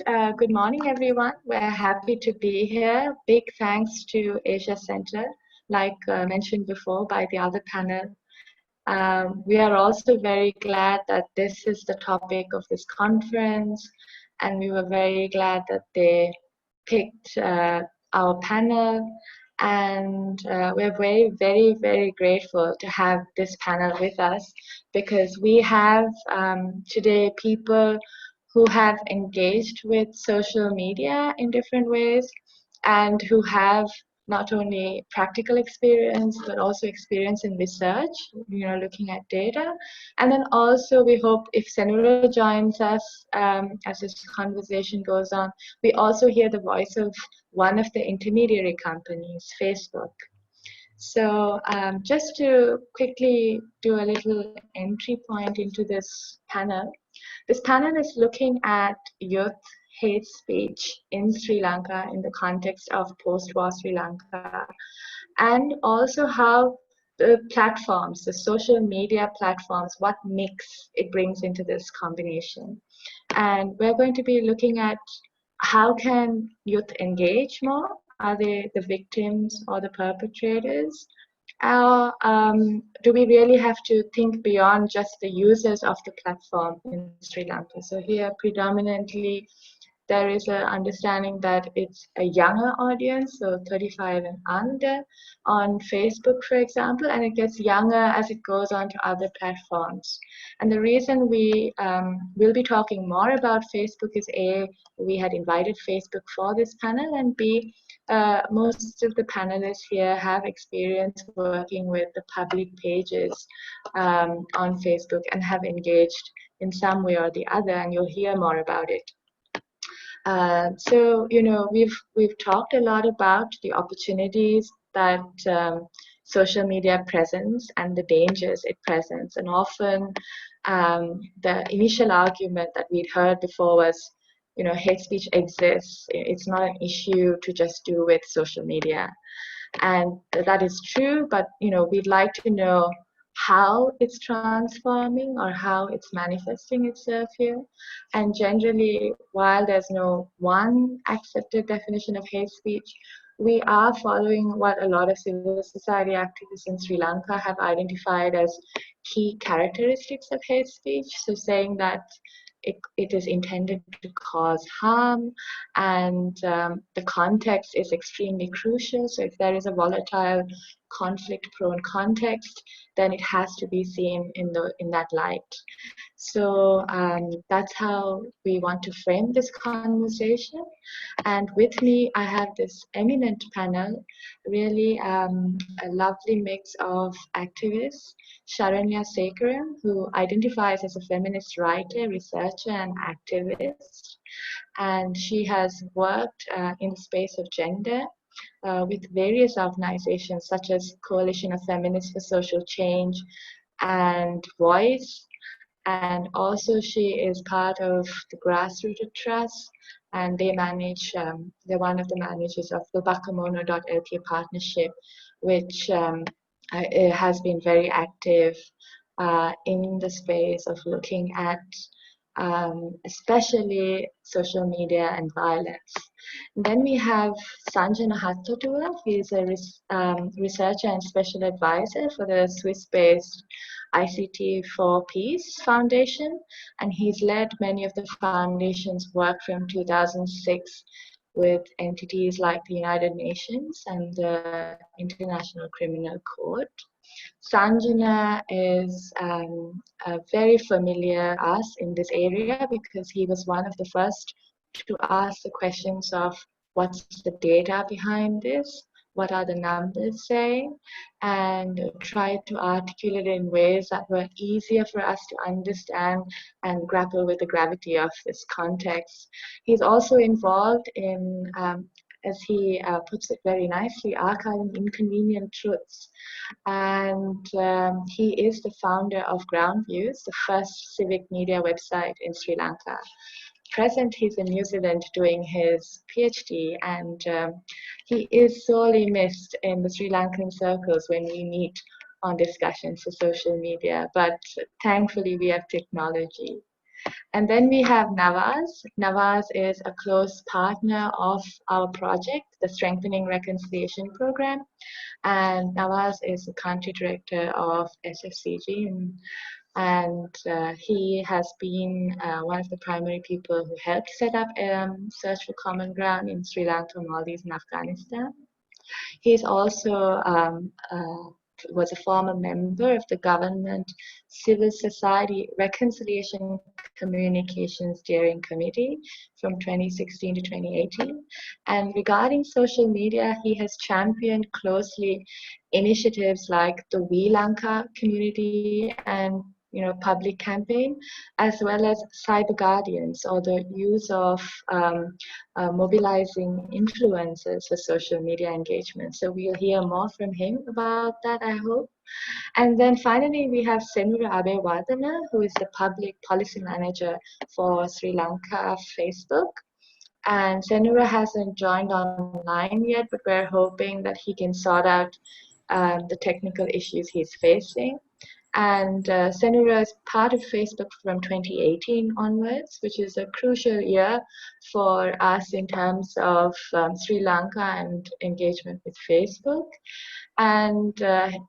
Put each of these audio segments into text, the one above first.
Good morning, everyone. We're happy to be here. Big thanks to Asia Center, like mentioned before by the other panel. We are also very glad that this is the topic of this conference, and we were very glad that they picked our panel. And we're very grateful to have this panel with us, because we have today people who have engaged with social media in different ways and who have not only practical experience but also experience in research, looking at data. And then also we hope if Senura joins us as this conversation goes on, we also hear the voice of one of the intermediary companies, Facebook. So just to quickly do a little entry point into this panel is looking at youth hate speech in Sri Lanka in the context of post-war Sri Lanka, and also how the platforms, the social media platforms, what mix it brings into this combination. And we're going to be looking at how can youth engage more? Are they the victims or the perpetrators? Or do we really have to think beyond just the users of the platform in Sri Lanka? So here, predominantly, there is an understanding that it's a younger audience, so 35 and under, on Facebook, for example, and it gets younger as it goes on to other platforms. And the reason we will be talking more about Facebook is A, we had invited Facebook for this panel, and B, most of the panelists here have experience working with the public pages on Facebook and have engaged in some way or the other, and you'll hear more about it. So we've talked a lot about the opportunities that social media presents and the dangers it presents, and often the initial argument that we'd heard before was, hate speech exists. It's not an issue to just do with social media, and that is true. But we'd like to know how it's transforming or how it's manifesting itself here. And generally, while there's no one accepted definition of hate speech, we are following what a lot of civil society activists in Sri Lanka have identified as key characteristics of hate speech. So saying that it is intended to cause harm, and the context is extremely crucial. So if there is a volatile, conflict-prone context, then it has to be seen in that light. So that's how we want to frame this conversation. And with me, I have this eminent panel, really a lovely mix of activists. Sharanya Sekaran, who identifies as a feminist writer, researcher, and activist. And she has worked in the space of gender with various organizations such as Coalition of Feminists for Social Change and Voice. And also she is part of the Grassrooted Trust, and they manage, they're one of the managers of the Bakamono.lk partnership, which has been very active in the space of looking at especially social media and violence. And then we have Sanjana Hattotua. He is a researcher and special advisor for the Swiss-based ICT for Peace Foundation, and he's led many of the foundation's work from 2006 with entities like the United Nations and the International Criminal Court. Sanjana is very familiar us in this area because he was one of the first to ask the questions of what's the data behind this, what are the numbers saying, and try to articulate it in ways that were easier for us to understand and grapple with the gravity of this context. He's also involved in as he puts it very nicely, archiving inconvenient truths. And he is the founder of Ground Views, the first civic media website in Sri Lanka. Present, he's in New Zealand doing his PhD, and he is sorely missed in the Sri Lankan circles when we meet on discussions for social media, but thankfully we have technology. And then we have Nawaz. Nawaz is a close partner of our project, the Strengthening Reconciliation Program. And Nawaz is the country director of SFCG. And he has been one of the primary people who helped set up Search for Common Ground in Sri Lanka, Maldives, and Afghanistan. He's also was a former member of the government Civil Society Reconciliation Communication Steering Committee from 2016 to 2018. And regarding social media, he has championed closely initiatives like the We Lanka community and public campaign, as well as cyber guardians, or the use of mobilizing influencers for social media engagement. So we'll hear more from him about that, I hope. And then finally, we have Senura Abewardana, who is the public policy manager for Sri Lanka Facebook. And Senura hasn't joined online yet, but we're hoping that he can sort out the technical issues he's facing. And Senura is part of Facebook from 2018 onwards, which is a crucial year for us in terms of Sri Lanka and engagement with Facebook. And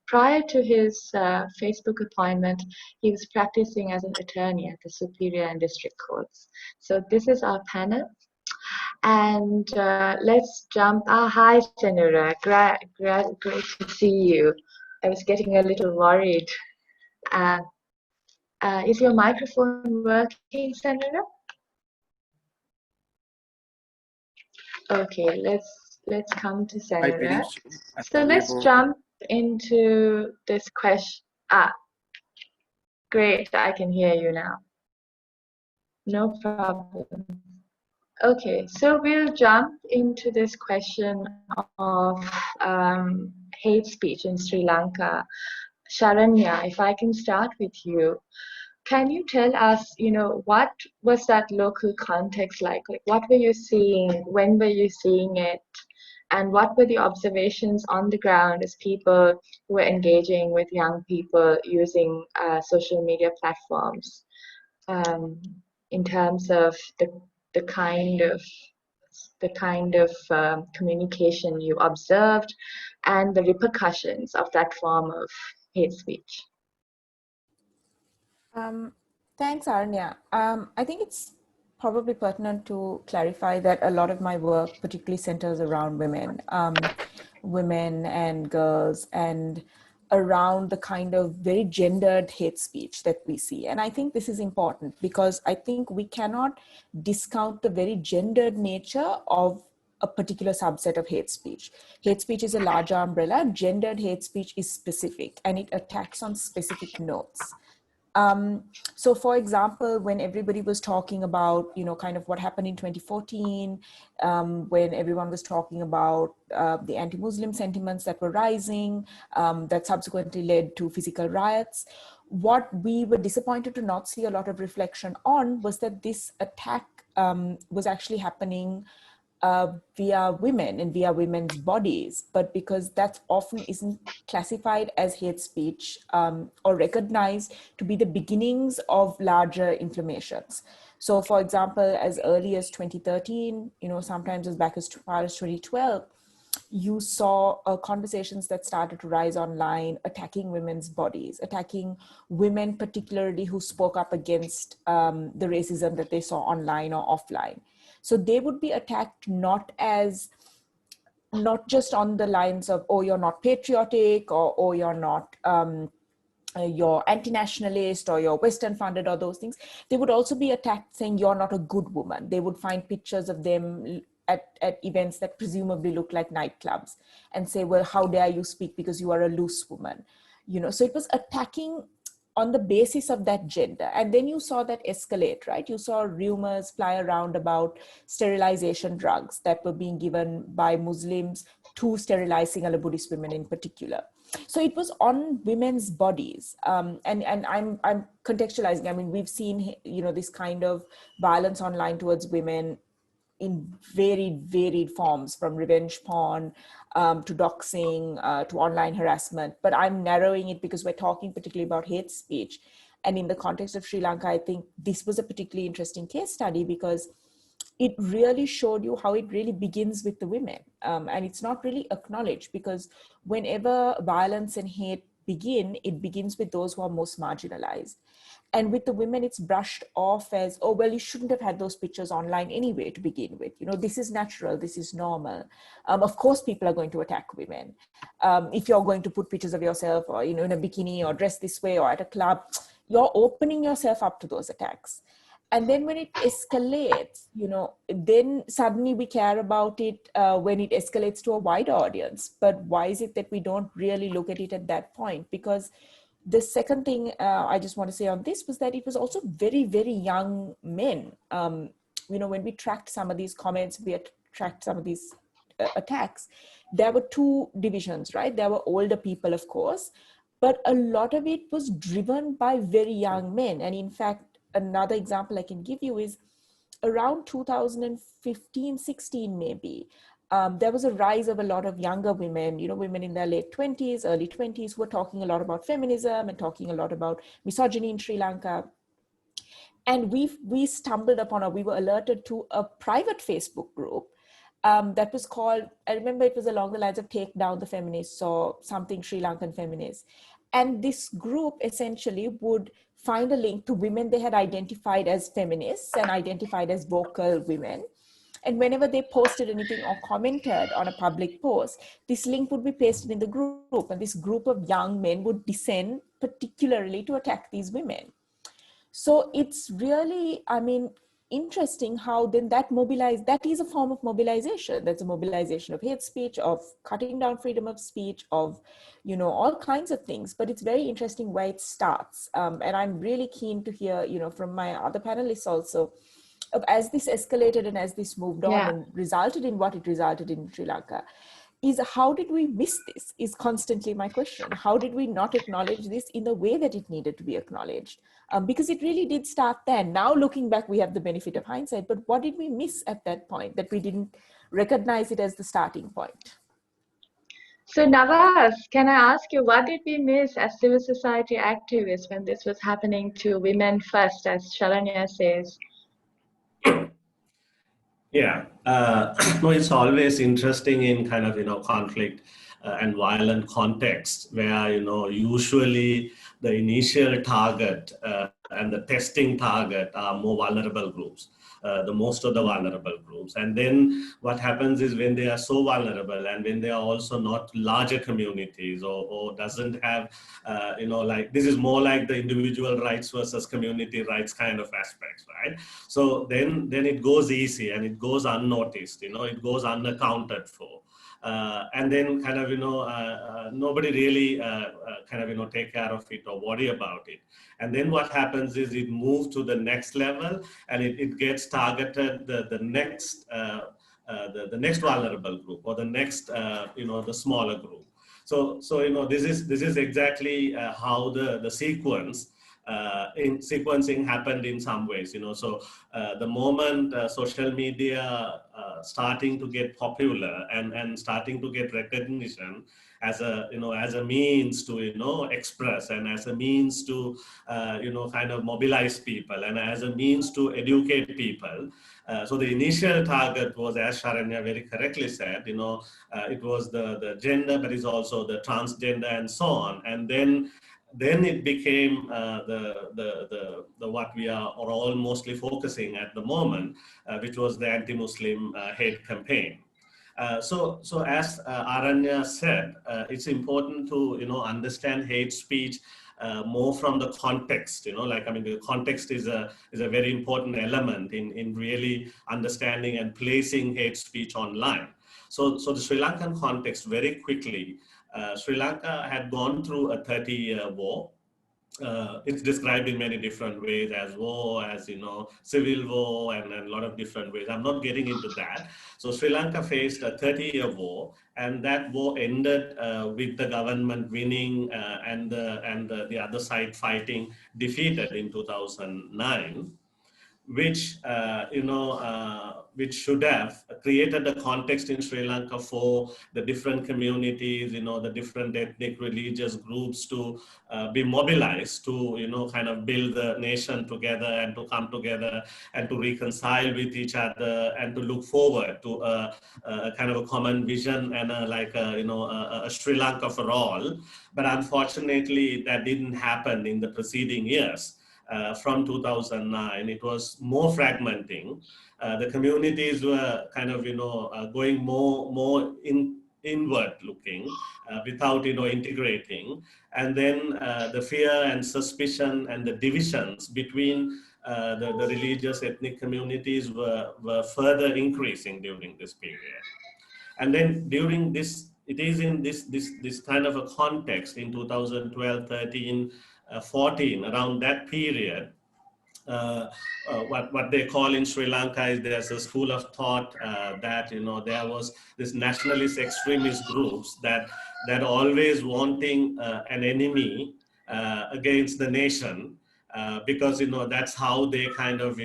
prior to his Facebook appointment, he was practicing as an attorney at the Superior and District Courts. So this is our panel. And let's jump. Hi, Senura. Great to see you. I was getting a little worried. Is your microphone working, Senura? Okay, let's come to Senura. So let's jump into this question. Great, I can hear you now. No problem. Okay, so we'll jump into this question of hate speech in Sri Lanka. Sharanya, if I can start with you. Can you tell us, what was that local context like? Like, what were you seeing? When were you seeing it? And what were the observations on the ground as people were engaging with young people using social media platforms in terms of the kind of communication you observed and the repercussions of that form of hate speech? Thanks, Aranya. I think it's probably pertinent to clarify that a lot of my work particularly centers around women, women and girls, and around the kind of very gendered hate speech that we see. And I think this is important because I think we cannot discount the very gendered nature of a particular subset of hate speech. Hate speech is a larger umbrella. Gendered hate speech is specific and it attacks on specific notes. So for example, when everybody was talking about, kind of what happened in 2014, when everyone was talking about the anti-Muslim sentiments that were rising, that subsequently led to physical riots, what we were disappointed to not see a lot of reflection on was that this attack was actually happening via women and via women's bodies, but because that often isn't classified as hate speech or recognized to be the beginnings of larger inflammations. So for example, as early as 2013, sometimes as back as far as 2012, you saw conversations that started to rise online attacking women's bodies, attacking women particularly who spoke up against the racism that they saw online or offline. So they would be attacked not just on the lines of, oh, you're not patriotic, or oh, you're not, you're anti-nationalist, or you're Western funded, or those things. They would also be attacked saying you're not a good woman. They would find pictures of them at events that presumably look like nightclubs and say, well, how dare you speak because you are a loose woman? So it was attacking on the basis of that gender. And then you saw that escalate, right? You saw rumors fly around about sterilization drugs that were being given by Muslims to sterilize Sinhala Buddhist women in particular. So it was on women's bodies. And I'm contextualizing. I mean, we've seen, this kind of violence online towards women in varied forms, from revenge porn to doxing to online harassment. But I'm narrowing it because we're talking particularly about hate speech. And in the context of Sri Lanka, I think this was a particularly interesting case study because it really showed you how it really begins with the women. And it's not really acknowledged, because whenever violence and hate begin, it begins with those who are most marginalized. And with the women, it's brushed off as, oh, well, you shouldn't have had those pictures online anyway to begin with. You know, this is natural, this is normal. Of course, people are going to attack women. If you're going to put pictures of yourself, or, you know, in a bikini or dressed this way or at a club, you're opening yourself up to those attacks. And then when it escalates, you know, then suddenly we care about it when it escalates to a wider audience. But why is it that we don't really look at it at that point? Because the second thing I just want to say on this was that it was also very, very young men. You know, when we tracked some of these comments, we had tracked some of these attacks, there were two divisions, right? There were older people, of course, but a lot of it was driven by very young men. And in fact, another example I can give you is around 2015, 16 maybe, there was a rise of a lot of younger women, you know, women in their late 20s, early 20s, who were talking a lot about feminism and talking a lot about misogyny in Sri Lanka. And we stumbled upon, or we were alerted to a private Facebook group that was called, I remember it was along the lines of Take Down the Feminists or something Sri Lankan Feminists. And this group essentially would find a link to women they had identified as feminists and identified as vocal women. And whenever they posted anything or commented on a public post, this link would be pasted in the group, and this group of young men would descend particularly to attack these women. So it's really, I mean, interesting how then that is a form of mobilization. That's a mobilization of hate speech, of cutting down freedom of speech, of, you know, all kinds of things. But it's very interesting where it starts. And I'm really keen to hear, you know, from my other panelists also, as this escalated and as this moved on and resulted in what it resulted in Sri Lanka, is how did we miss this is constantly my question. How did we not acknowledge this in the way that it needed to be acknowledged? Because it really did start then. Now looking back, we have the benefit of hindsight, but what did we miss at that point that we didn't recognize it as the starting point? So Navas, can I ask you, what did we miss as civil society activists when this was happening to women first, as Sharanya says? Yeah, no, it's always interesting in kind of, you know, conflict and violent context where, you know, usually the initial target and the testing target are more vulnerable groups. The most of the vulnerable groups. And then what happens is when they are so vulnerable and when they are also not larger communities or doesn't have, you know, like this is more like the individual rights versus community rights kind of aspects, right? So then it goes easy and it goes unnoticed, you know, it goes unaccounted for. And then kind of, you know, nobody really kind of, you know, take care of it or worry about it. And then what happens is it moves to the next level and it gets targeted the next vulnerable group or the next, you know, the smaller group. So you know, this is exactly how the sequence in sequencing happened in some ways, you know. So the moment social media starting to get popular and starting to get recognition as a, you know, as a means to, you know, express and as a means to, you know, kind of mobilize people and as a means to educate people. So the initial target was, as Sharanya very correctly said, you know, it was the gender, but it's also the transgender and so on. And then it became the what we are all mostly focusing at the moment, which was the anti-Muslim hate campaign. So as Aranya said, it's important to, you know, understand hate speech more from the context, you know, like, I mean, the context is a very important element in really understanding and placing hate speech online. So the Sri Lankan context, very quickly, Sri Lanka had gone through a 30-year war. It's described in many different ways as war, as, you know, civil war, and a lot of different ways. I'm not getting into that. So Sri Lanka faced a 30-year war, and that war ended with the government winning and the other side fighting defeated in 2009. which which should have created a context in Sri Lanka for the different communities, the different ethnic religious groups to be mobilized to kind of build the nation together and to come together and to reconcile with each other and to look forward to a kind of a common vision and a Sri Lanka for all. But unfortunately, that didn't happen in the preceding years. From 2009, it was more fragmenting. The communities were kind of, going more inward looking without, integrating. And then the fear and suspicion and the divisions between the religious ethnic communities were further increasing during this period. And then during this, it is in this kind of a context in 2012, 13, 14, around that period, what they call in Sri Lanka is there's a school of thought that there was this nationalist extremist groups that always wanting an enemy against the nation because that's how they kind of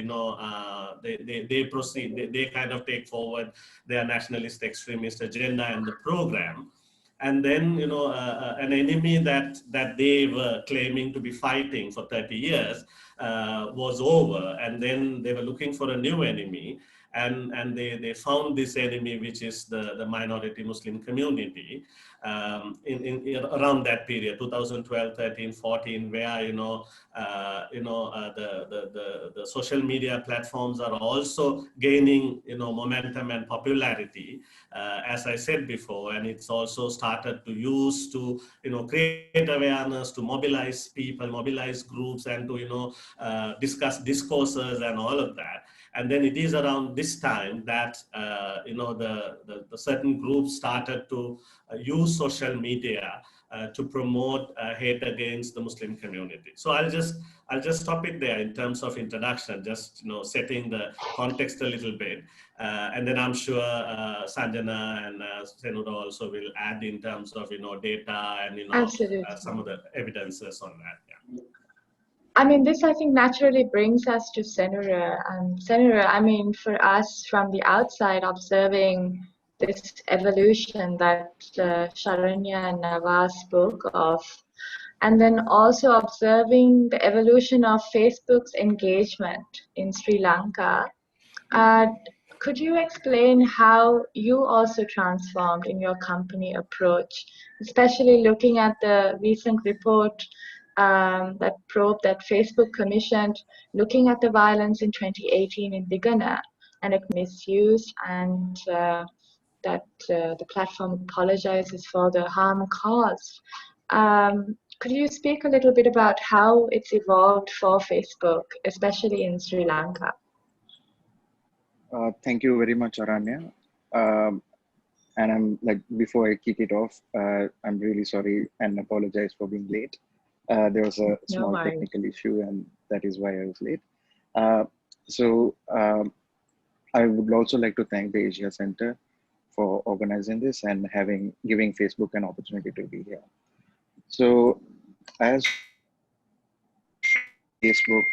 they proceed, they kind of take forward their nationalist extremist agenda and the program. And then an enemy that they were claiming to be fighting for 30 years was over, and then they were looking for a new enemy, and they found this enemy, which is the minority Muslim community, in around that period, 2012, 13, 14, where the social media platforms are also gaining momentum and popularity, as I said before, and it's also started to use to create awareness, to mobilize people, mobilize groups, and to discuss discourses and all of that. And then it is around this time that the certain groups started to use social media to promote hate against the Muslim community. So I'll just stop it there in terms of introduction, just setting the context a little bit, and then I'm sure Sanjana and Senuda also will add in terms of data and some of the evidences on that. Yeah. I mean, this I think naturally brings us to Senura. And Senura, I mean, for us from the outside observing this evolution that Sharanya and Nawaz spoke of, and then also observing the evolution of Facebook's engagement in Sri Lanka, could you explain how you also transformed in your company approach, especially looking at the recent report that probe that Facebook commissioned, looking at the violence in 2018 in Digana and it misused, and that the platform apologizes for the harm caused. Could you speak a little bit about how it's evolved for Facebook, especially in Sri Lanka? Thank you very much, Aranya. And I'm before I kick it off, I'm really sorry and apologize for being late. There was a small technical issue, and that is why I was late. I would also like to thank the Asia Center for organizing this and giving Facebook an opportunity to be here. So, as Facebook,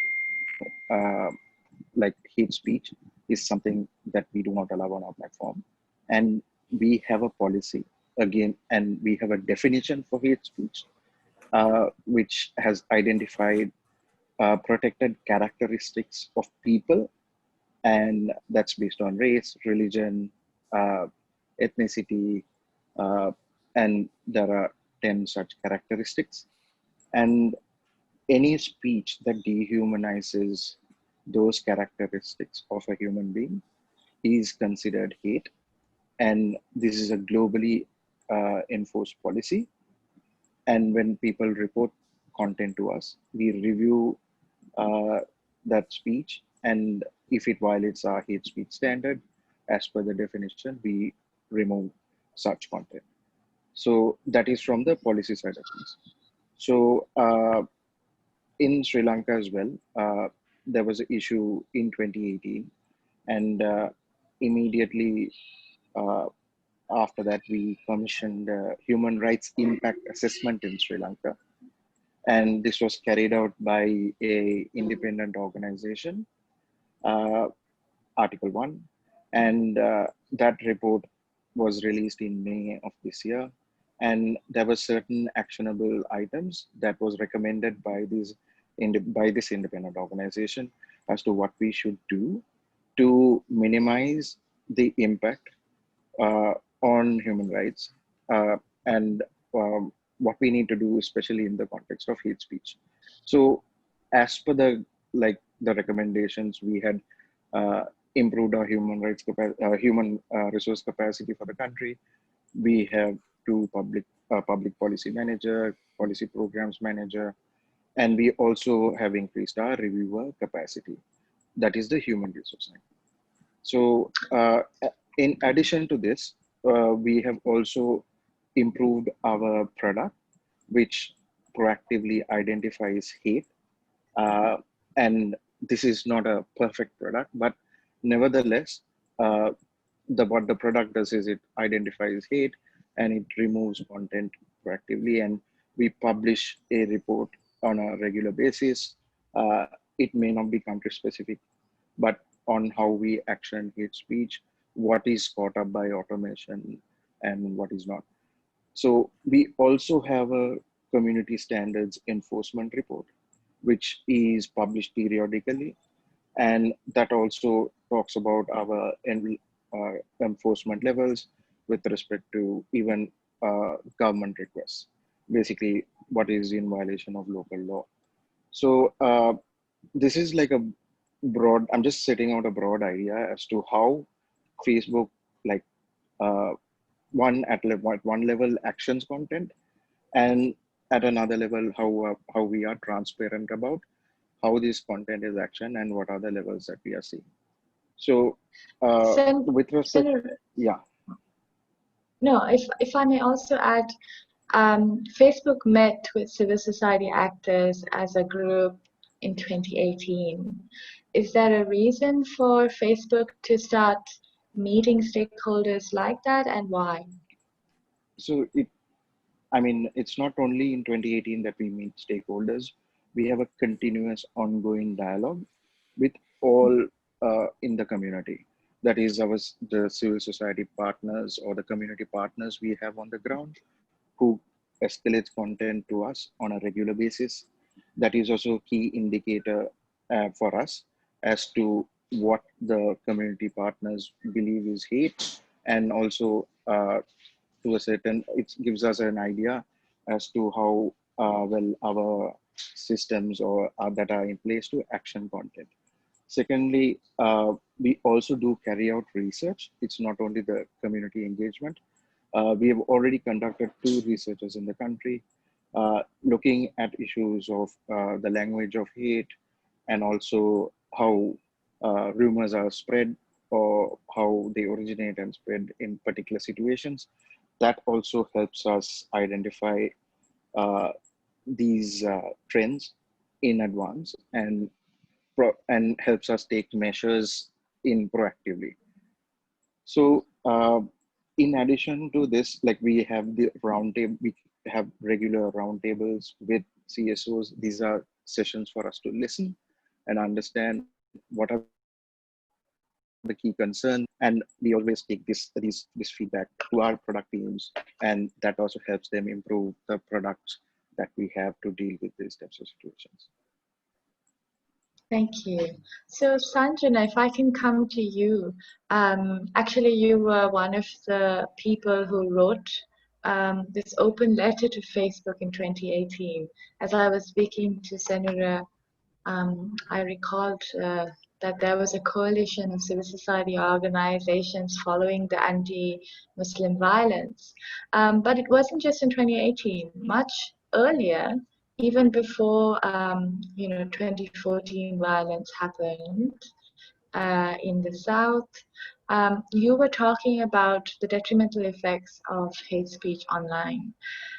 hate speech is something that we do not allow on our platform, and we have a policy again, and we have a definition for hate speech, which has identified protected characteristics of people, and that's based on race, religion, ethnicity, and there are 10 such characteristics. And any speech that dehumanizes those characteristics of a human being is considered hate. And this is a globally enforced policy. And when people report content to us, we review that speech, and if it violates our hate speech standard, as per the definition, we remove such content. So that is from the policy side of things. So in Sri Lanka as well, there was an issue in 2018, and immediately after that, we commissioned a human rights impact assessment in Sri Lanka. And this was carried out by an independent organization Article 1. And that report was released in May of this year. And there were certain actionable items that was recommended by this independent organization as to what we should do to minimize the impact on human rights and what we need to do, especially in the context of hate speech. So, as per the recommendations, we had improved our human resource capacity for the country. We have two public policy manager, policy programs manager, and we also have increased our reviewer capacity. That is the human resource. So, in addition to this, we have also improved our product, which proactively identifies hate. And this is not a perfect product, but nevertheless, what the product does is it identifies hate and it removes content proactively. And we publish a report on a regular basis. It may not be country specific, but on how we action hate speech, what is caught up by automation and what is not. So we also have a community standards enforcement report, which is published periodically. And that also talks about our enforcement levels with respect to even government requests, basically what is in violation of local law. So this is like a broad, I'm just setting out a broad idea as to how Facebook, like one level actions content, and at another level how we are transparent about how this content is action and what are the levels that we are seeing. So with respect, yeah. No, if I may also add, Facebook met with civil society actors as a group in 2018. Is there a reason for Facebook to start meeting stakeholders like that, and why? So it's not only in 2018 that we meet stakeholders. We have a continuous ongoing dialogue with all in the community. That is the civil society partners or the community partners we have on the ground who escalates content to us on a regular basis. That is also a key indicator for us as to what the community partners believe is hate, and also to a certain, it gives us an idea as to how well our systems or that are in place to action content. Secondly, we also do carry out research. It's not only the community engagement. We have already conducted 2 researches in the country looking at issues of the language of hate, and also how rumors are spread or how they originate and spread in particular situations. That also helps us identify these trends in advance and helps us take measures in proactively. So in addition to this, like we have the roundtable, we have regular roundtables with CSOs. These are sessions for us to listen and understand what are the key concerns, and we always take this feedback to our product teams, and that also helps them improve the products that we have to deal with these types of situations. Thank you. So Sanjana, if I can come to you, actually you were one of the people who wrote this open letter to Facebook in 2018. As I was speaking to Senator, I recalled that there was a coalition of civil society organizations following the anti-Muslim violence. But it wasn't just in 2018, much earlier, even before 2014 violence happened in the South, you were talking about the detrimental effects of hate speech online.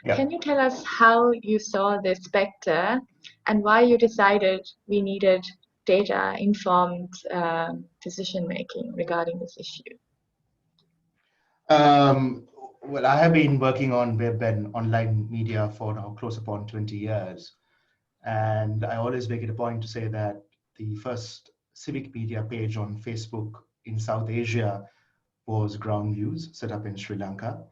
Yeah. Can you tell us how you saw this specter and why you decided we needed data-informed decision-making regarding this issue? Well, I have been working on web and online media for now close upon 20 years. And I always make it a point to say that the first civic media page on Facebook in South Asia was Ground Views, set up in Sri Lanka.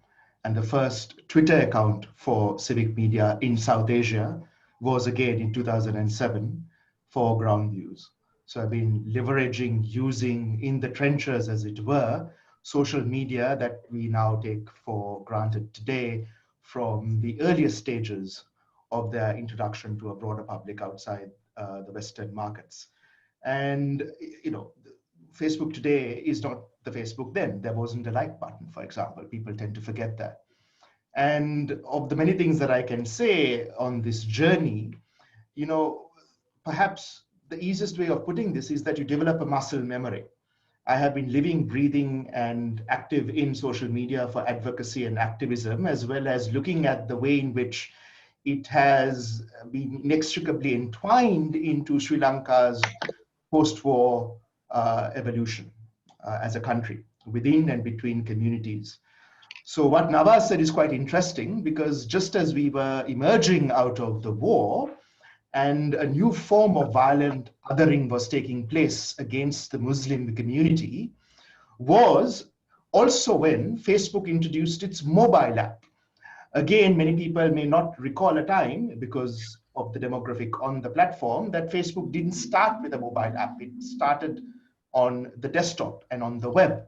And the first Twitter account for civic media in South Asia was again in 2007 for Ground Views. So I've been leveraging, using in the trenches, as it were, social media that we now take for granted today from the earliest stages of their introduction to a broader public outside the Western markets. And, you know, Facebook today is not the Facebook then. There wasn't a like button, for example. People tend to forget that. And of the many things that I can say on this journey, you know, perhaps the easiest way of putting this is that you develop a muscle memory. I have been living, breathing, and active in social media for advocacy and activism, as well as looking at the way in which it has been inextricably entwined into Sri Lanka's post-war evolution as a country, within and between communities. So what Nawaz said is quite interesting, because just as we were emerging out of the war and a new form of violent othering was taking place against the Muslim community, was also when Facebook introduced its mobile app. Again, many people may not recall a time, because of the demographic on the platform, that Facebook didn't start with a mobile app. It started on the desktop and on the web.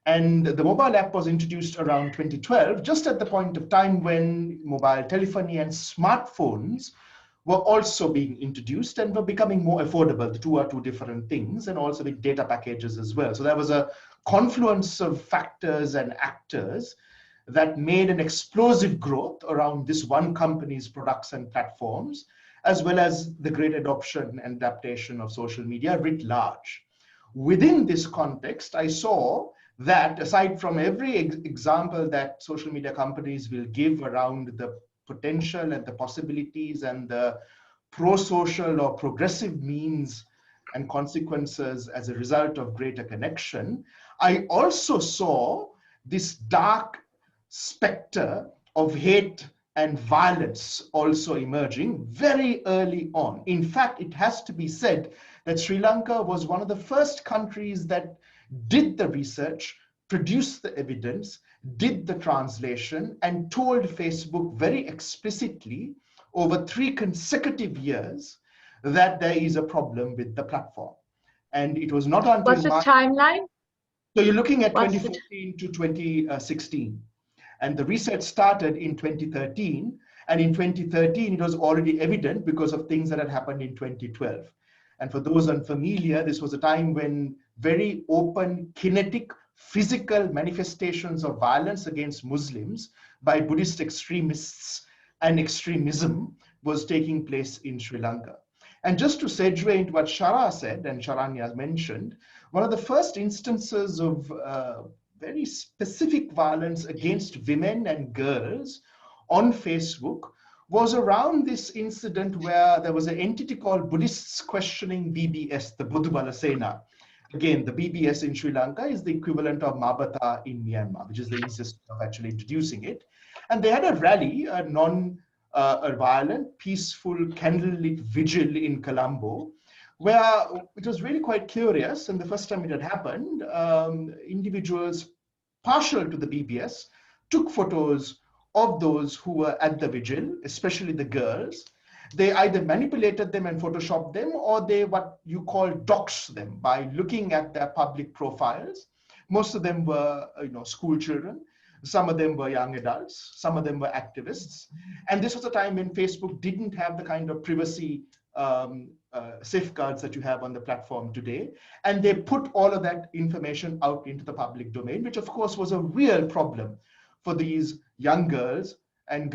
And the mobile app was introduced around 2012, just at the point of time when mobile telephony and smartphones were also being introduced and were becoming more affordable. The two are two different things, and also with data packages as well. So there was a confluence of factors and actors that made an explosive growth around this one company's products and platforms, as well as the great adoption and adaptation of social media writ large. Within this context, I saw that aside from every example that social media companies will give around the potential and the possibilities and the pro-social or progressive means and consequences as a result of greater connection, I also saw this dark specter of hate and violence also emerging very early on. In fact, it has to be said that Sri Lanka was one of the first countries that did the research, produced the evidence, did the translation, and told Facebook very explicitly over 3 consecutive years that there is a problem with the platform. And it was not until What's the timeline? So you're looking at 2014 to 2016. And the research started in 2013. And in 2013, it was already evident because of things that had happened in 2012. And for those unfamiliar, this was a time when very open, kinetic, physical manifestations of violence against Muslims by Buddhist extremists and extremism was taking place in Sri Lanka. And just to segue into what Shara said, and Sharanya mentioned, one of the first instances of very specific violence against women and girls on Facebook was around this incident where there was an entity called Buddhists Questioning BBS, the Buddhabala Sena. Again, the BBS in Sri Lanka is the equivalent of Mabata in Myanmar, which is the easiest way of actually introducing it. And they had a rally, a violent, peaceful, candlelit vigil in Colombo, where it was really quite curious. And the first time it had happened, individuals partial to the BBS took photos of those who were at the vigil, especially the girls. They either manipulated them and photoshopped them, or they what you call doxed them by looking at their public profiles. Most of them were school children. Some of them were young adults. Some of them were activists. And this was a time when Facebook didn't have the kind of privacy safeguards that you have on the platform today. And they put all of that information out into the public domain, which of course was a real problem for these young girls and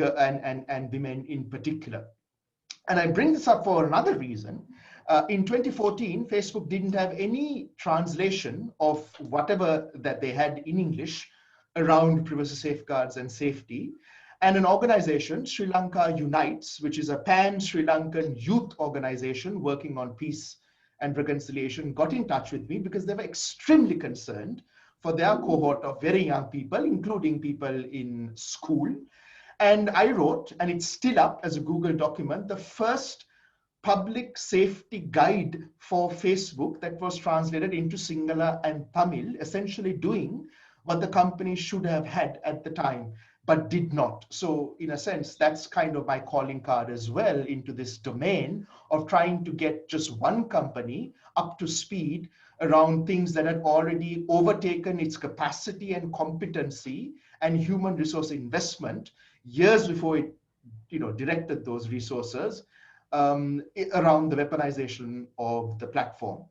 women in particular. And I bring this up for another reason. In 2014, Facebook didn't have any translation of whatever that they had in English around privacy safeguards and safety. And an organization, Sri Lanka Unites, which is a pan-Sri Lankan youth organization working on peace and reconciliation, got in touch with me because they were extremely concerned for their cohort of very young people, including people in school. And I wrote, and it's still up as a Google document, the first public safety guide for Facebook that was translated into Sinhala and Tamil, essentially doing what the company should have had at the time, but did not. So in a sense, that's kind of my calling card as well into this domain of trying to get just one company up to speed around things that had already overtaken its capacity and competency and human resource investment years before it directed those resources around the weaponization of the platform.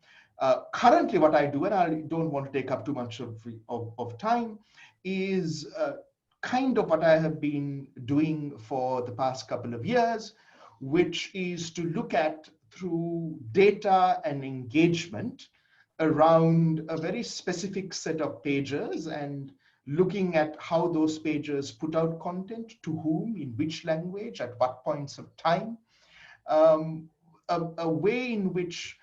Currently, what I do, and I don't want to take up too much of time, is kind of what I have been doing for the past couple of years, which is to look at through data and engagement around a very specific set of pages and looking at how those pages put out content, to whom, in which language, at what points of time. A way in which,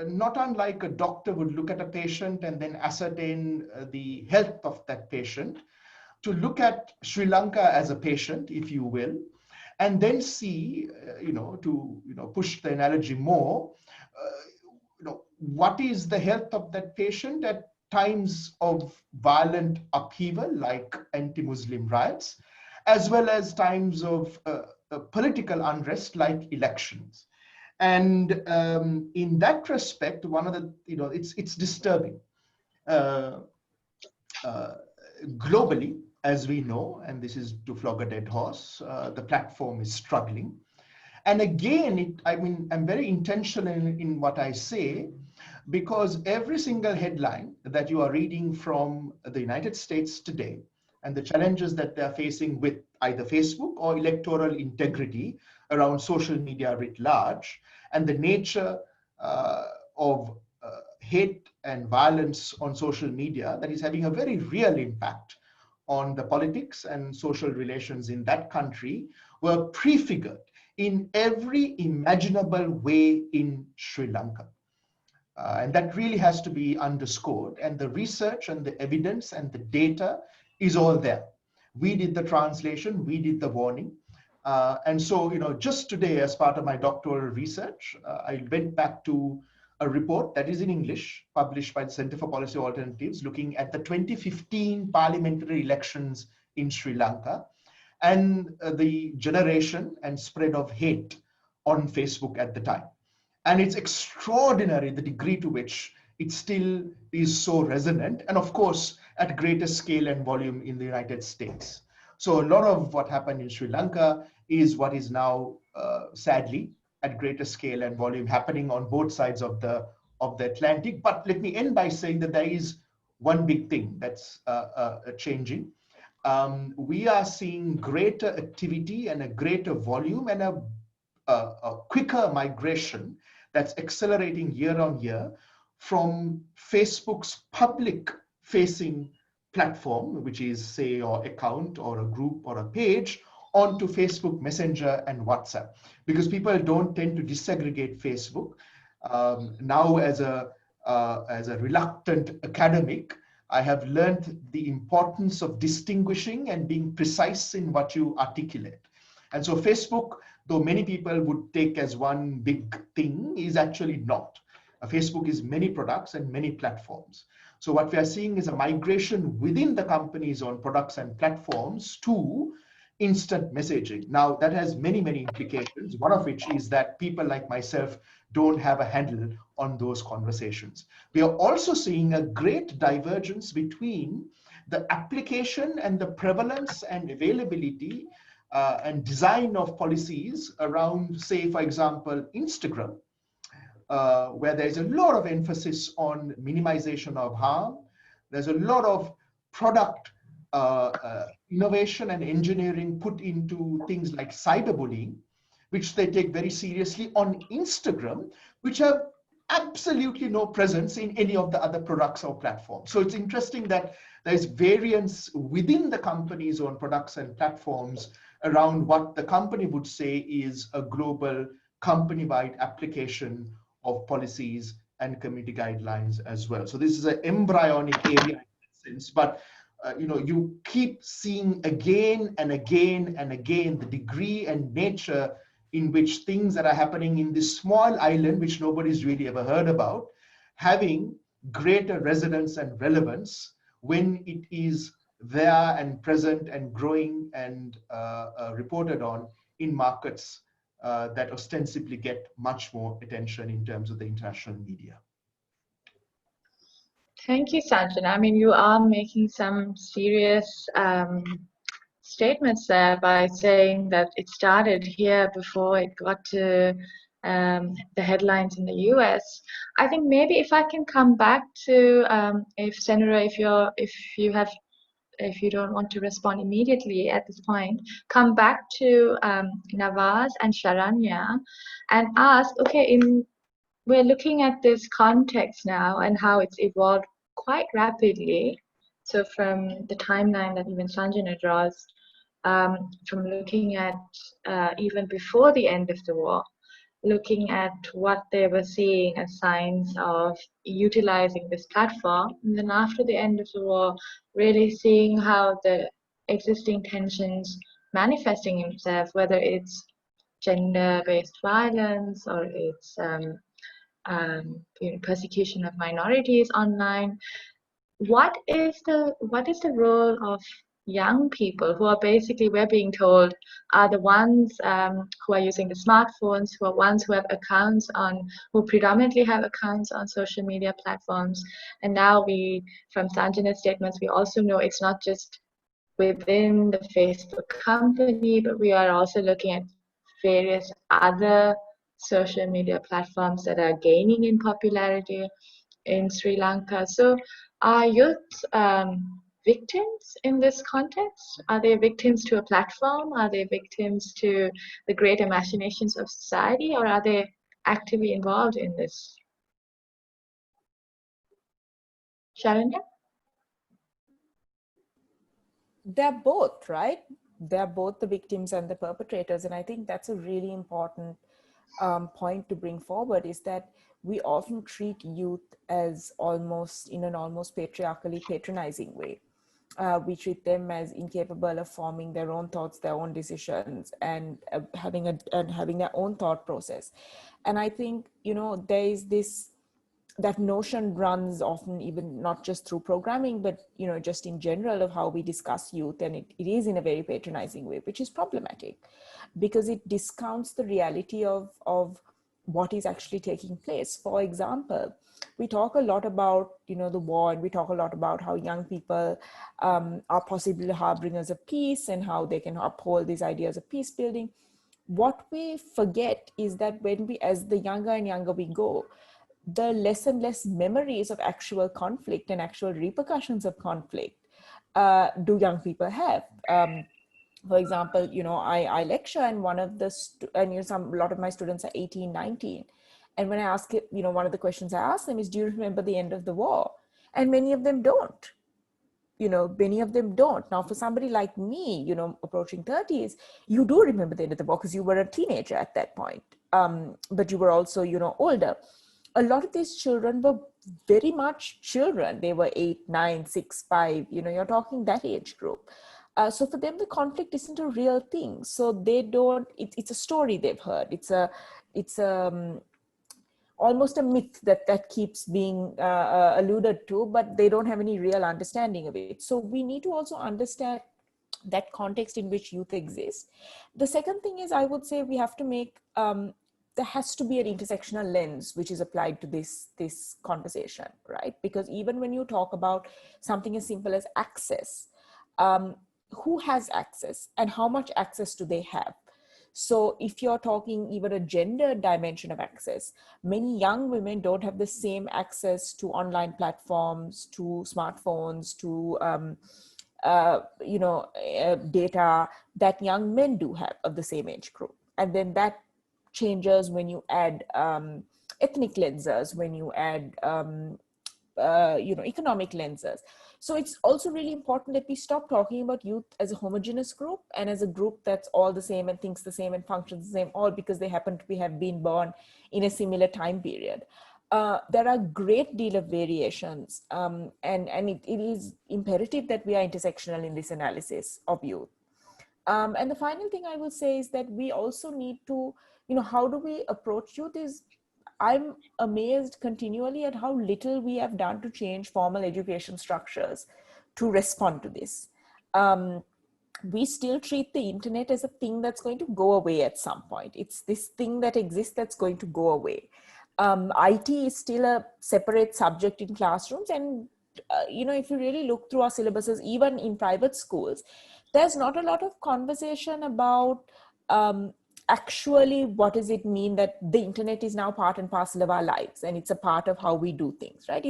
not unlike a doctor would look at a patient and then ascertain the health of that patient, to look at Sri Lanka as a patient, if you will, and then see, to push the analogy more, what is the health of that patient at times of violent upheaval, like anti-Muslim riots, as well as times of political unrest, like elections. And in that respect, one of the, it's disturbing. Globally, as we know, and this is to flog a dead horse, the platform is struggling. And again, I'm very intentional in what I say, because every single headline that you are reading from the United States today and the challenges that they're facing with either Facebook or electoral integrity around social media writ large, and the nature of hate and violence on social media that is having a very real impact on the politics and social relations in that country, were prefigured in every imaginable way in Sri Lanka. And that really has to be underscored. And the research and the evidence and the data is all there. We did the translation, we did the warning. And so, just today, as part of my doctoral research, I went back to a report that is in English, published by the Center for Policy Alternatives, looking at the 2015 parliamentary elections in Sri Lanka and the generation and spread of hate on Facebook at the time. And it's extraordinary the degree to which it still is so resonant, and of course, at greater scale and volume in the United States. So a lot of what happened in Sri Lanka is what is now, sadly, at greater scale and volume happening on both sides of the Atlantic. But let me end by saying that there is one big thing that's changing. We are seeing greater activity and a greater volume and a quicker migration that's accelerating year on year from Facebook's public facing platform, which is, say, your account or a group or a page, onto Facebook Messenger and WhatsApp, because people don't tend to disaggregate Facebook. Now, as a reluctant academic, I have learned the importance of distinguishing and being precise in what you articulate. And so Facebook, though many people would take as one big thing, is actually not. Facebook is many products and many platforms. So what we are seeing is a migration within the companies on products and platforms to instant messaging. Now, that has many, many implications, one of which is that people like myself don't have a handle on those conversations. We are also seeing a great divergence between the application and the prevalence and availability and design of policies around, say, for example, Instagram, where there's a lot of emphasis on minimization of harm. There's a lot of product innovation and engineering put into things like cyberbullying, which they take very seriously on Instagram, which have absolutely no presence in any of the other products or platforms. So it's interesting that there's variance within the companies on products and platforms around what the company would say is a global company-wide application of policies and community guidelines as well. So this is an embryonic area in that sense, but you keep seeing again and again and again the degree and nature in which things that are happening in this small island, which nobody's really ever heard about, having greater resonance and relevance when it is there and present and growing and reported on in markets that ostensibly get much more attention in terms of the international media. Thank you, Sanjana. I mean, you are making some serious statements there by saying that it started here before it got to the headlines in the US. I think maybe if I can come back to if Senora, if you don't want to respond immediately at this point, come back to Nawaz and Sharanya and ask, okay, we're looking at this context now and how it's evolved quite rapidly. So from the timeline that even Sanjana draws, from looking at even before the end of the war, looking at what they were seeing as signs of utilizing this platform, and then after the end of the war, really seeing how the existing tensions manifesting themselves, whether it's gender-based violence or it's persecution of minorities online. What is the role of young people who are basically, we're being told, are the ones who are using the smartphones, who are ones who have accounts who predominantly have accounts on social media platforms. And now from Sanjana's statements, we also know it's not just within the Facebook company, but we are also looking at various other social media platforms that are gaining in popularity in Sri Lanka. So are youth victims in this context? Are they victims to a platform? Are they victims to the greater machinations of society? Or are they actively involved in this? Sharanya? They're both, right? They're both the victims and the perpetrators. And I think that's a really important point to bring forward, is that we often treat youth as in an almost patriarchally patronizing way. We treat them as incapable of forming their own thoughts, their own decisions, and having their own thought process. And I think, there is that notion runs often, even not just through programming, but just in general, of how we discuss youth, and it is in a very patronizing way, which is problematic because it discounts the reality of what is actually taking place. For example, we talk a lot about the war, and we talk a lot about how young people are possibly the harbingers of peace and how they can uphold these ideas of peace building. What we forget is that as the younger and younger we go, the less and less memories of actual conflict and actual repercussions of conflict do young people have. For example, I lecture, and a lot of my students are 18, 19. And when I ask it, one of the questions I ask them is, do you remember the end of the war? And many of them don't. Many of them don't. Now, for somebody like me, approaching 30s, you do remember the end of the war because you were a teenager at that point. But you were also, older. A lot of these children were very much children. They were 8, 9, 6, 5, you're talking that age group. So for them, the conflict isn't a real thing. So they don't, it's a story they've heard. It's almost a myth that keeps being alluded to, but they don't have any real understanding of it. So we need to also understand that context in which youth exists. The second thing is, I would say we have to make, there has to be an intersectional lens which is applied to this conversation, right? Because even when you talk about something as simple as access, who has access and how much access do they have? So if you're talking even a gender dimension of access, many young women don't have the same access to online platforms, to smartphones, to data that young men do have of the same age group. And then that changes when you add ethnic lenses, when you add economic lenses. So it's also really important that we stop talking about youth as a homogeneous group and as a group that's all the same and thinks the same and functions the same, all because they happen to have been born in a similar time period. There are a great deal of variations, and it is imperative that we are intersectional in this analysis of youth. And the final thing I will say is that we also need to, how do we approach youth is, I'm amazed continually at how little we have done to change formal education structures to respond to this. We still treat the internet as a thing that's going to go away at some point. It's this thing that exists that's going to go away. IT is still a separate subject in classrooms. And, if you really look through our syllabuses, even in private schools, there's not a lot of conversation about actually what does it mean that the internet is now part and parcel of our lives and it's a part of how we do things, right?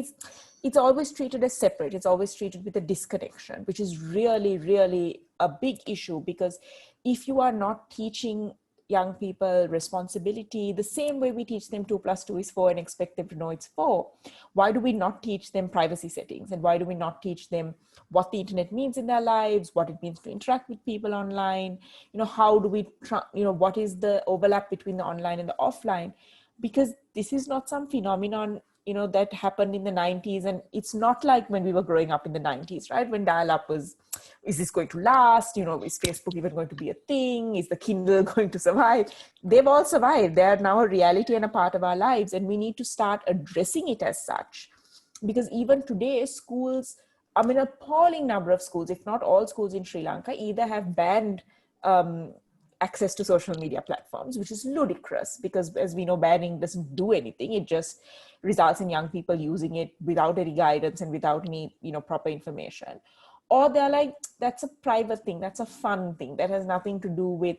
It's always treated as separate. It's always treated with a disconnection, which is really, really a big issue, because if you are not teaching young people responsibility the same way we teach them 2 + 2 is 4 and expect them to know it's 4, why do we not teach them privacy settings? And why do we not teach them what the internet means in their lives, what it means to interact with people online? How do we, what is the overlap between the online and the offline? Because this is not some phenomenon that happened in the 90s. And it's not like when we were growing up in the 90s, right? When dial-up was, is this going to last? Is Facebook even going to be a thing? Is the Kindle going to survive? They've all survived. They are now a reality and a part of our lives. And we need to start addressing it as such. Because even today, schools, an appalling number of schools, if not all schools in Sri Lanka, either have banned access to social media platforms, which is ludicrous, because as we know, banning doesn't do anything. It just results in young people using it without any guidance and without any, proper information. Or they're like, that's a private thing, that's a fun thing, that has nothing to do with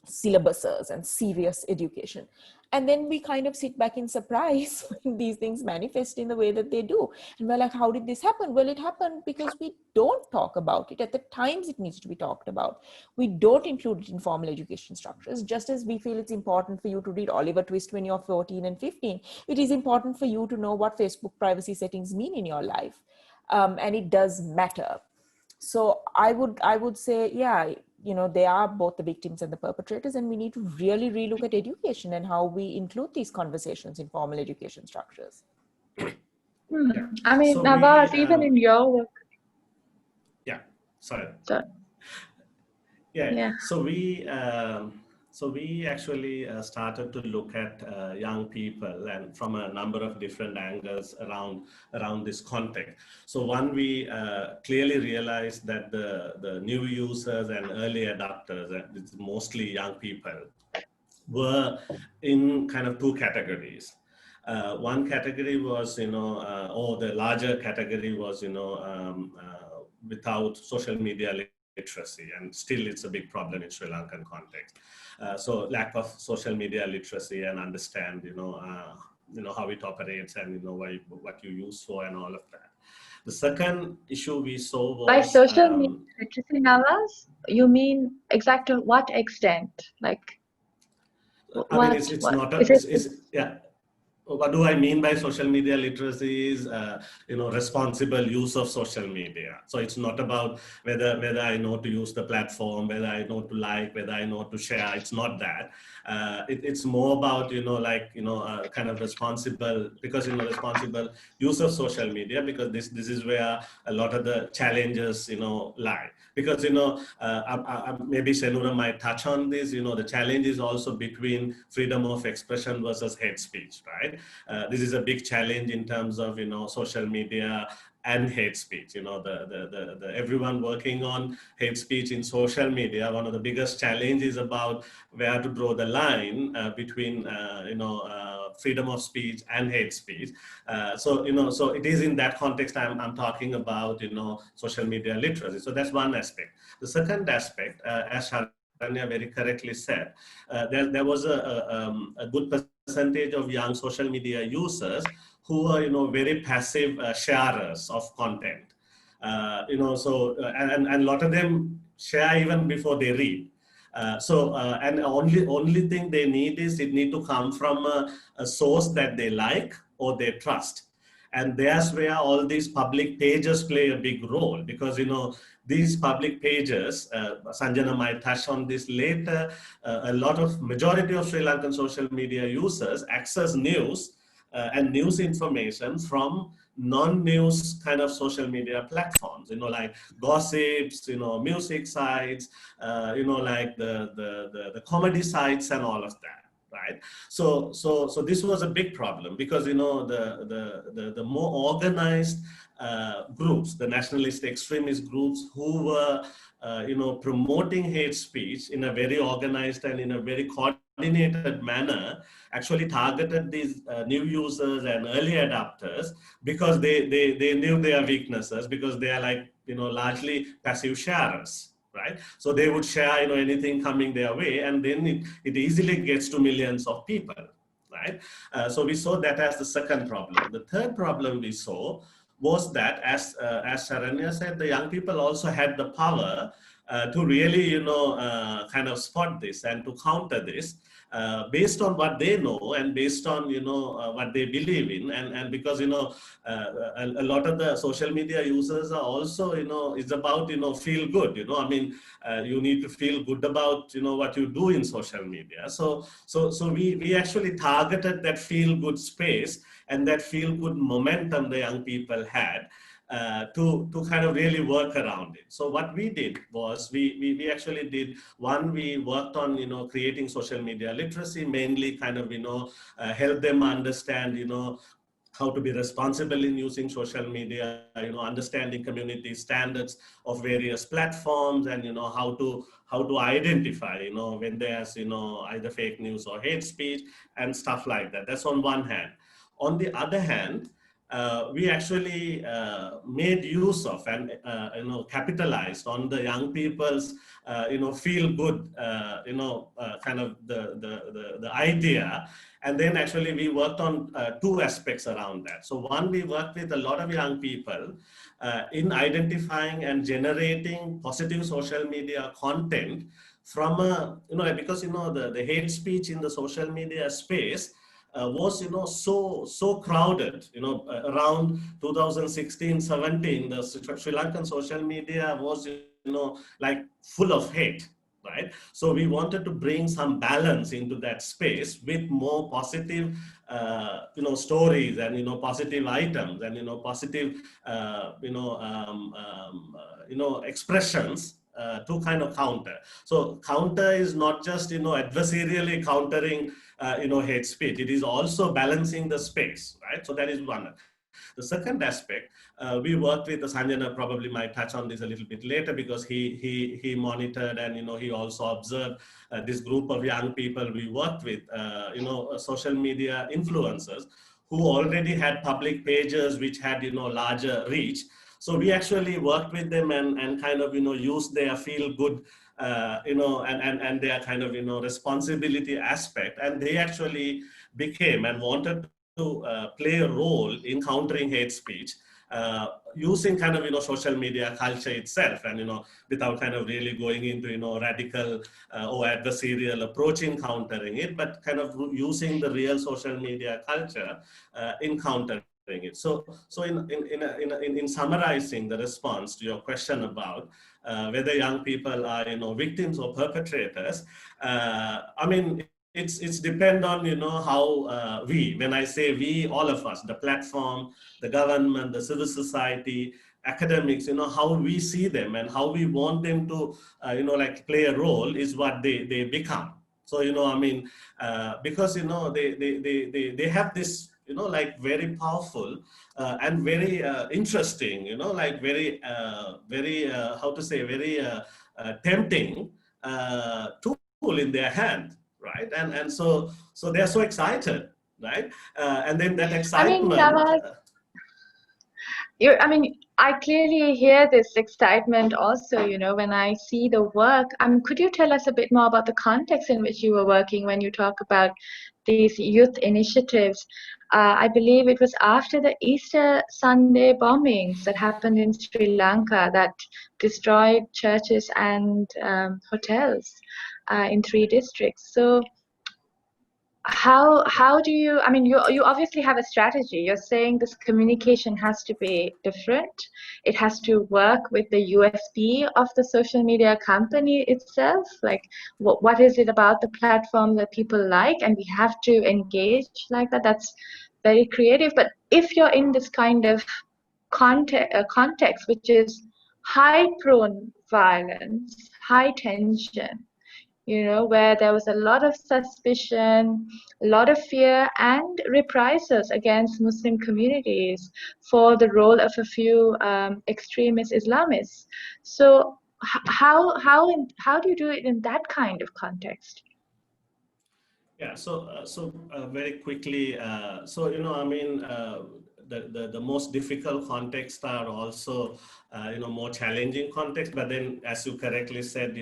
syllabuses and serious education. And then we kind of sit back in surprise when these things manifest in the way that they do. And we're like, how did this happen? Well, it happened because we don't talk about it at the times it needs to be talked about. We don't include it in formal education structures, just as we feel it's important for you to read Oliver Twist when you're 14 and 15. It is important for you to know what Facebook privacy settings mean in your life. And it does matter. So I would say, yeah, they are both the victims and the perpetrators, and we need to really relook at education and how we include these conversations in formal education structures. Yeah. So Nawaz, even in your work. Yeah, sorry. So, yeah. So we actually started to look at young people, and from a number of different angles around this context. So one, we clearly realized that the new users and early adopters, it's mostly young people, were in kind of 2 categories. One category was, or the larger category was, without social media literacy, and still it's a big problem in Sri Lankan context. So lack of social media literacy and understand, how it operates and, what you use for and all of that. The second issue we saw was... By social media literacy, Nawaz, you mean exactly to what extent? Like, yeah. What do I mean by social media literacy is, responsible use of social media. So it's not about whether I know to use the platform, whether I know to like, whether I know to share. It's not that. It's more about, kind of responsible, because, responsible use of social media, because this is where a lot of the challenges, lie. Because, maybe Senura might touch on this, the challenge is also between freedom of expression versus hate speech, right? This is a big challenge in terms of, social media and hate speech. The everyone working on hate speech in social media, one of the biggest challenges about where to draw the line between, freedom of speech and hate speech. So it is in that context I'm talking about, social media literacy. So that's one aspect. The second aspect, as Sharanya very correctly said, there was a good percentage of young social media users who are, very passive sharers of content. And a lot of them share even before they read. And only thing they need is it need to come from a source that they like or they trust. And that's where all these public pages play a big role, because, these public pages, Sanjana might touch on this later, majority of Sri Lankan social media users access news and news information from non-news kind of social media platforms, like gossips, music sites, like the comedy sites and all of that. Right. So this was a big problem because, the more organized groups, the nationalist extremist groups who were, promoting hate speech in a very organized and in a very coordinated manner, actually targeted these new users and early adopters because they knew their weaknesses, because they are like, largely passive sharers. Right, so they would share, anything coming their way, and then it easily gets to millions of people. Right, so we saw that as the second problem. The third problem we saw was that, as Sharanya said, the young people also had the power to really, kind of spot this and to counter this based on what they know and based on, what they believe in, and because, a lot of the social media users are also, it's about, feel good, I mean, you need to feel good about, what you do in social media. So we actually targeted that feel good space and that feel good momentum the young people had to kind of really work around it. So what we did was we actually did one, we worked on, creating social media literacy, mainly kind of, help them understand, how to be responsible in using social media, understanding community standards of various platforms, and, how to identify, when there's, either fake news or hate speech and stuff like that. That's on one hand. On the other hand, we actually made use of and capitalized on the young people's feel good kind of the idea, and then actually we worked on two aspects around that. So one, we worked with a lot of young people in identifying and generating positive social media content from a, because the hate speech in the social media space was so crowded, around 2016-17, the Sri Lankan social media was like full of hate, right? So we wanted to bring some balance into that space with more positive stories and positive items and positive expressions to kind of counter. So counter is not just adversarially countering hate speech. It is also balancing the space, right? So that is one. The second aspect, we worked with Sanjana, probably might touch on this a little bit later, because he monitored and he also observed this group of young people we worked with, social media influencers who already had public pages which had larger reach. So we actually worked with them and kind of used their feel good and their kind of responsibility aspect, and they actually became and wanted to play a role in countering hate speech using kind of social media culture itself, and without kind of really going into radical or adversarial approach in countering it, but kind of using the real social media culture in countering it. So in summarizing the response to your question about whether young people are victims or perpetrators, I mean, it's depend on how when I say we, all of us, the platform, the government, the civil society, academics, how we see them and how we want them to like play a role is what they become. So I mean, because they have this like very powerful and very interesting, like very how to say, very tempting tool in their hand, right? And so they're so excited, right? And then that excitement. I mean, I clearly hear this excitement also, when I see the work. Could you tell us a bit more about the context in which you were working when you talk about these youth initiatives? I believe it was after the Easter Sunday bombings that happened in Sri Lanka that destroyed churches and hotels in 3 districts. So how do you, I mean, you obviously have a strategy. You're saying this communication has to be different. It has to work with the USP of the social media company itself. Like, what is it about the platform that people like, and we have to engage like that. very creative. But if you're in this kind of context, which is high prone violence, high tension, where there was a lot of suspicion, a lot of fear, and reprisals against Muslim communities for the role of a few extremist Islamists. So how do you do it in that kind of context? Yeah, very quickly, I mean, the most difficult contexts are also, more challenging contexts. But then, as you correctly said,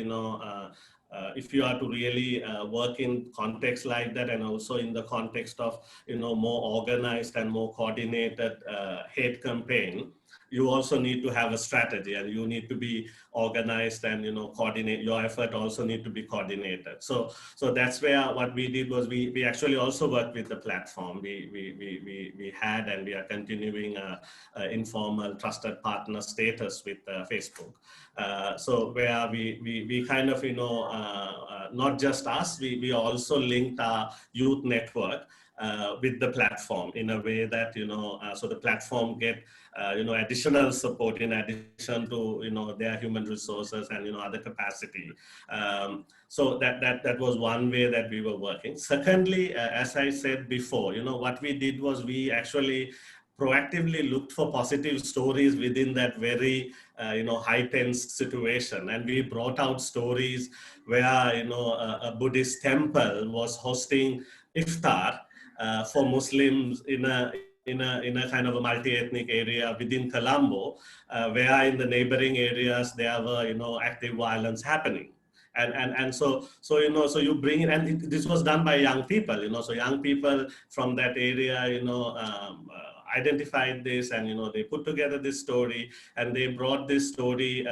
if you are to really work in context like that, and also in the context of, more organized and more coordinated hate campaign, you also need to have a strategy, and you need to be organized, and coordinate your effort. Also need to be coordinated. So that's where what we did was we actually also worked with the platform. We had, and we are continuing a informal trusted partner status with Facebook. So where we kind of, not just us, we also linked our youth network with the platform in a way that, so the platform get, additional support in addition to, their human resources and, other capacity. So that was one way that we were working. Secondly, as I said before, what we did was we actually proactively looked for positive stories within that very, high tense situation. And we brought out stories where, a Buddhist temple was hosting iftar for Muslims in a kind of a multi-ethnic area within Colombo, where in the neighboring areas there were, active violence happening. And so so you bring in, and this was done by young people, so young people from that area, identified this, and they put together this story, and they brought this story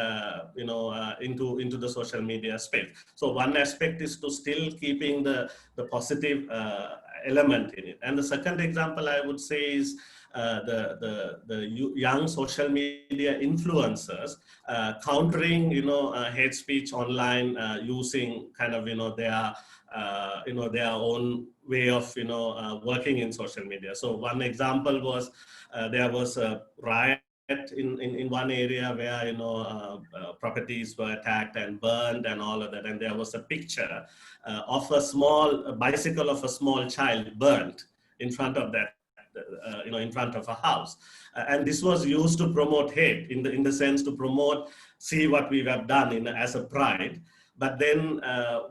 into the social media space. So one aspect is to still keeping the positive element in it. And the second example I would say is the young social media influencers countering hate speech online using kind of their own way of working in social media. So one example was there was a riot in one area where properties were attacked and burned and all of that, and there was a picture of a bicycle of a small child burnt in front of that, in front of a house, and this was used to promote hate, in the sense to promote, see what we have done as a pride. But then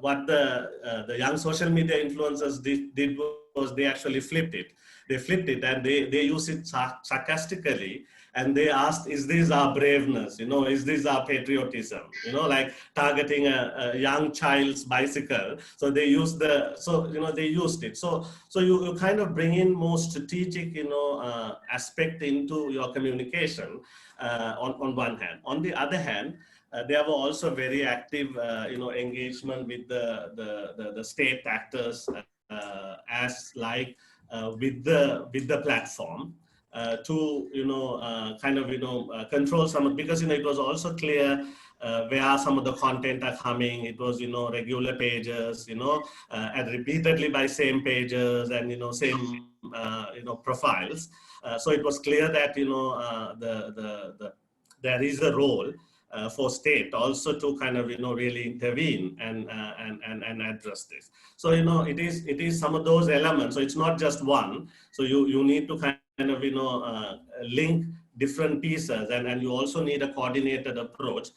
what the young social media influencers did was they actually flipped it. They flipped it, and they used it sarcastically, and they asked, is this our braveness? Is this our patriotism? Like targeting a young child's bicycle. So they used they used it. So you kind of bring in more strategic, aspect into your communication on one hand. On the other hand, there were also very active, engagement with the state actors, as like with the platform to kind of control some, because it was also clear where some of the content are coming. It was regular pages, and repeatedly by same pages, and same profiles. So it was clear that there is a role for state also to kind of really intervene and address this. So it is some of those elements. So it's not just one. So you need to kind of link different pieces, and you also need a coordinated approach.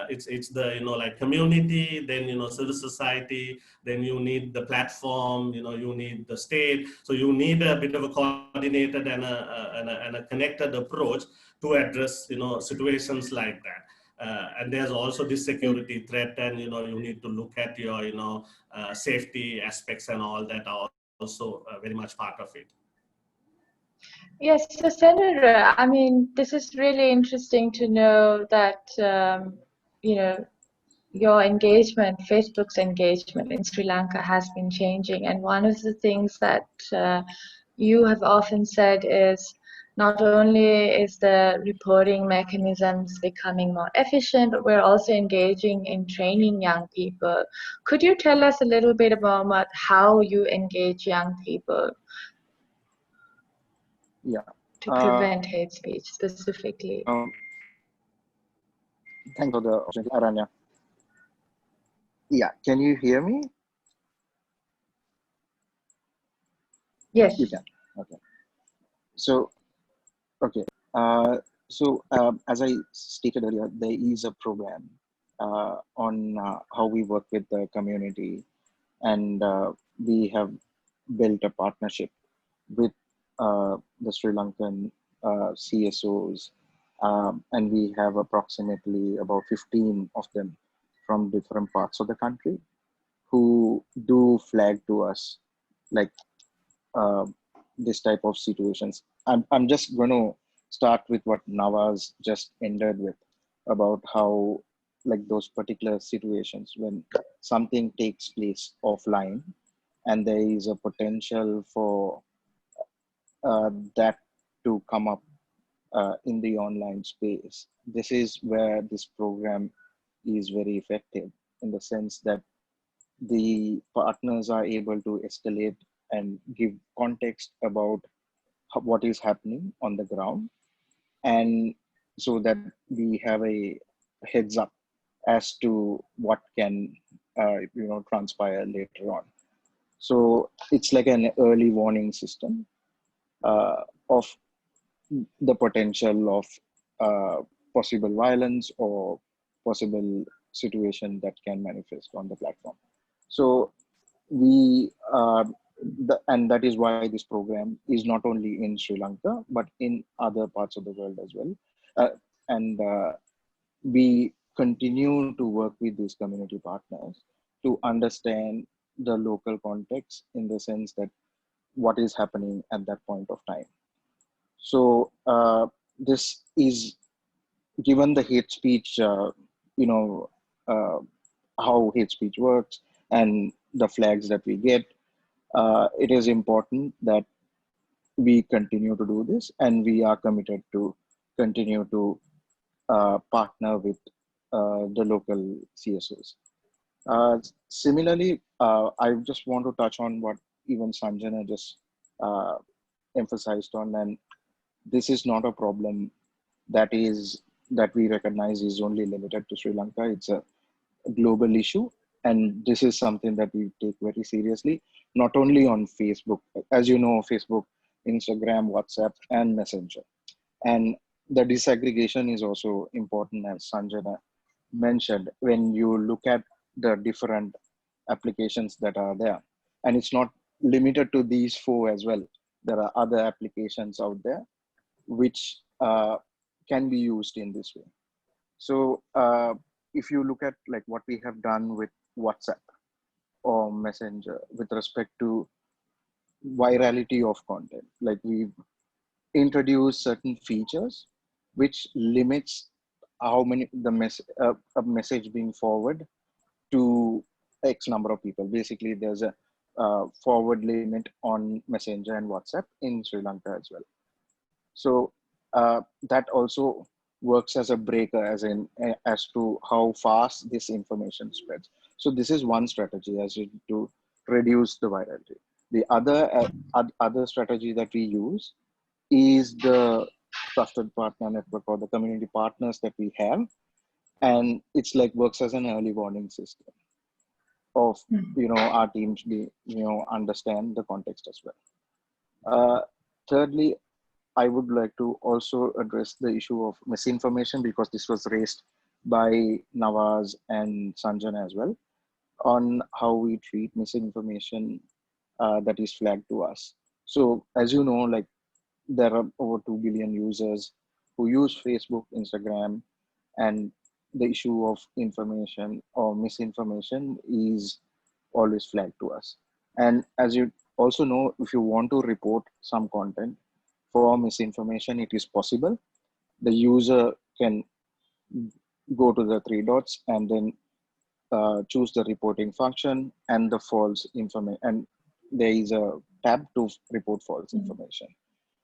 It's the like community, then civil society, then you need the platform, you need the state. So you need a bit of a coordinated and a connected approach to address situations like that. And there's also this security threat, and you need to look at your safety aspects, and all that are also very much part of it. Yes, so Senator, I mean, this is really interesting to know that your engagement, Facebook's engagement in Sri Lanka has been changing, and one of the things that you have often said is, not only is the reporting mechanisms becoming more efficient, but we're also engaging in training young people. Could you tell us a little bit about how you engage young people? Yeah. to prevent hate speech specifically? Thanks for the opportunity, Aranya. Yeah, can you hear me? Yes. You can. Okay. So, okay. As I stated earlier, there is a program on how we work with the community, and we have built a partnership with the Sri Lankan CSOs, and we have approximately about 15 of them from different parts of the country who do flag to us like uh, this type of situations. I'm just going to start with what Nawaz just ended with about how like those particular situations when something takes place offline and there is a potential for that to come up in the online space. This is where this program is very effective in the sense that the partners are able to escalate and give context about what is happening on the ground, and so that we have a heads up as to what can transpire later on. So it's like an early warning system of the potential of possible violence or possible situation that can manifest on the platform. So we and that is why this program is not only in Sri Lanka but in other parts of the world as well, and we continue to work with these community partners to understand the local context in the sense that what is happening at that point of time. So this is given the hate speech, you know, uh, how hate speech works and the flags that we get. It is important that we continue to do this, and we are committed to continue to partner with the local CSOs. Similarly, I just want to touch on what even Sanjana just uh, emphasized on, and this is not a problem that we recognize is only limited to Sri Lanka. It's a global issue, and this is something that we take very seriously, not only on Facebook, as you know, Facebook, Instagram, WhatsApp, and Messenger. And the disaggregation is also important, as Sanjana mentioned, when you look at the different applications that are there. And it's not limited to these four as well. There are other applications out there which can be used in this way. So if you look at like what we have done with WhatsApp or Messenger with respect to virality of content, like we've introduced certain features which limits how many a message being forward to X number of people. Basically, there's a forward limit on Messenger and WhatsApp in Sri Lanka as well. So that also works as a breaker, as to how fast this information spreads. So this is one strategy to reduce the virality. The other strategy that we use is the trusted partner network or the community partners that we have, and it's like works as an early warning system of our teams understand the context as well. Thirdly, I would like to also address the issue of misinformation, because this was raised by Nawaz and Sanjan as well, on how we treat misinformation that is flagged to us. So as you know, like there are over 2 billion users who use Facebook, Instagram, and the issue of information or misinformation is always flagged to us. And as you also know, if you want to report some content for misinformation, it is possible. The user can go to the three dots and then choose the reporting function and the false information, and there is a tab to report false information.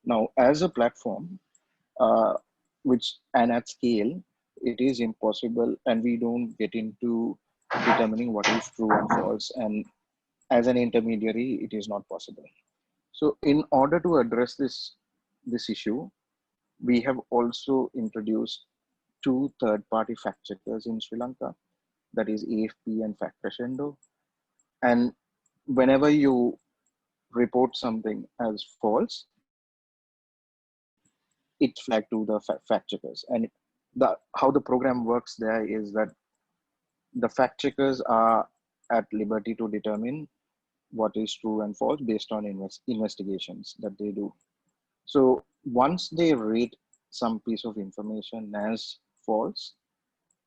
Now, as a platform, uh, and at scale, it is impossible, and we don't get into determining what is true and false. And as an intermediary, it is not possible. So, in order to address this this issue, we have also introduced 2 third-party fact checkers in Sri Lanka, that is AFP and Fact Crescendo. And whenever you report something as false, it flags to the fact checkers. And how the program works there is that the fact checkers are at liberty to determine what is true and false based on investigations that they do. So once they rate some piece of information as false,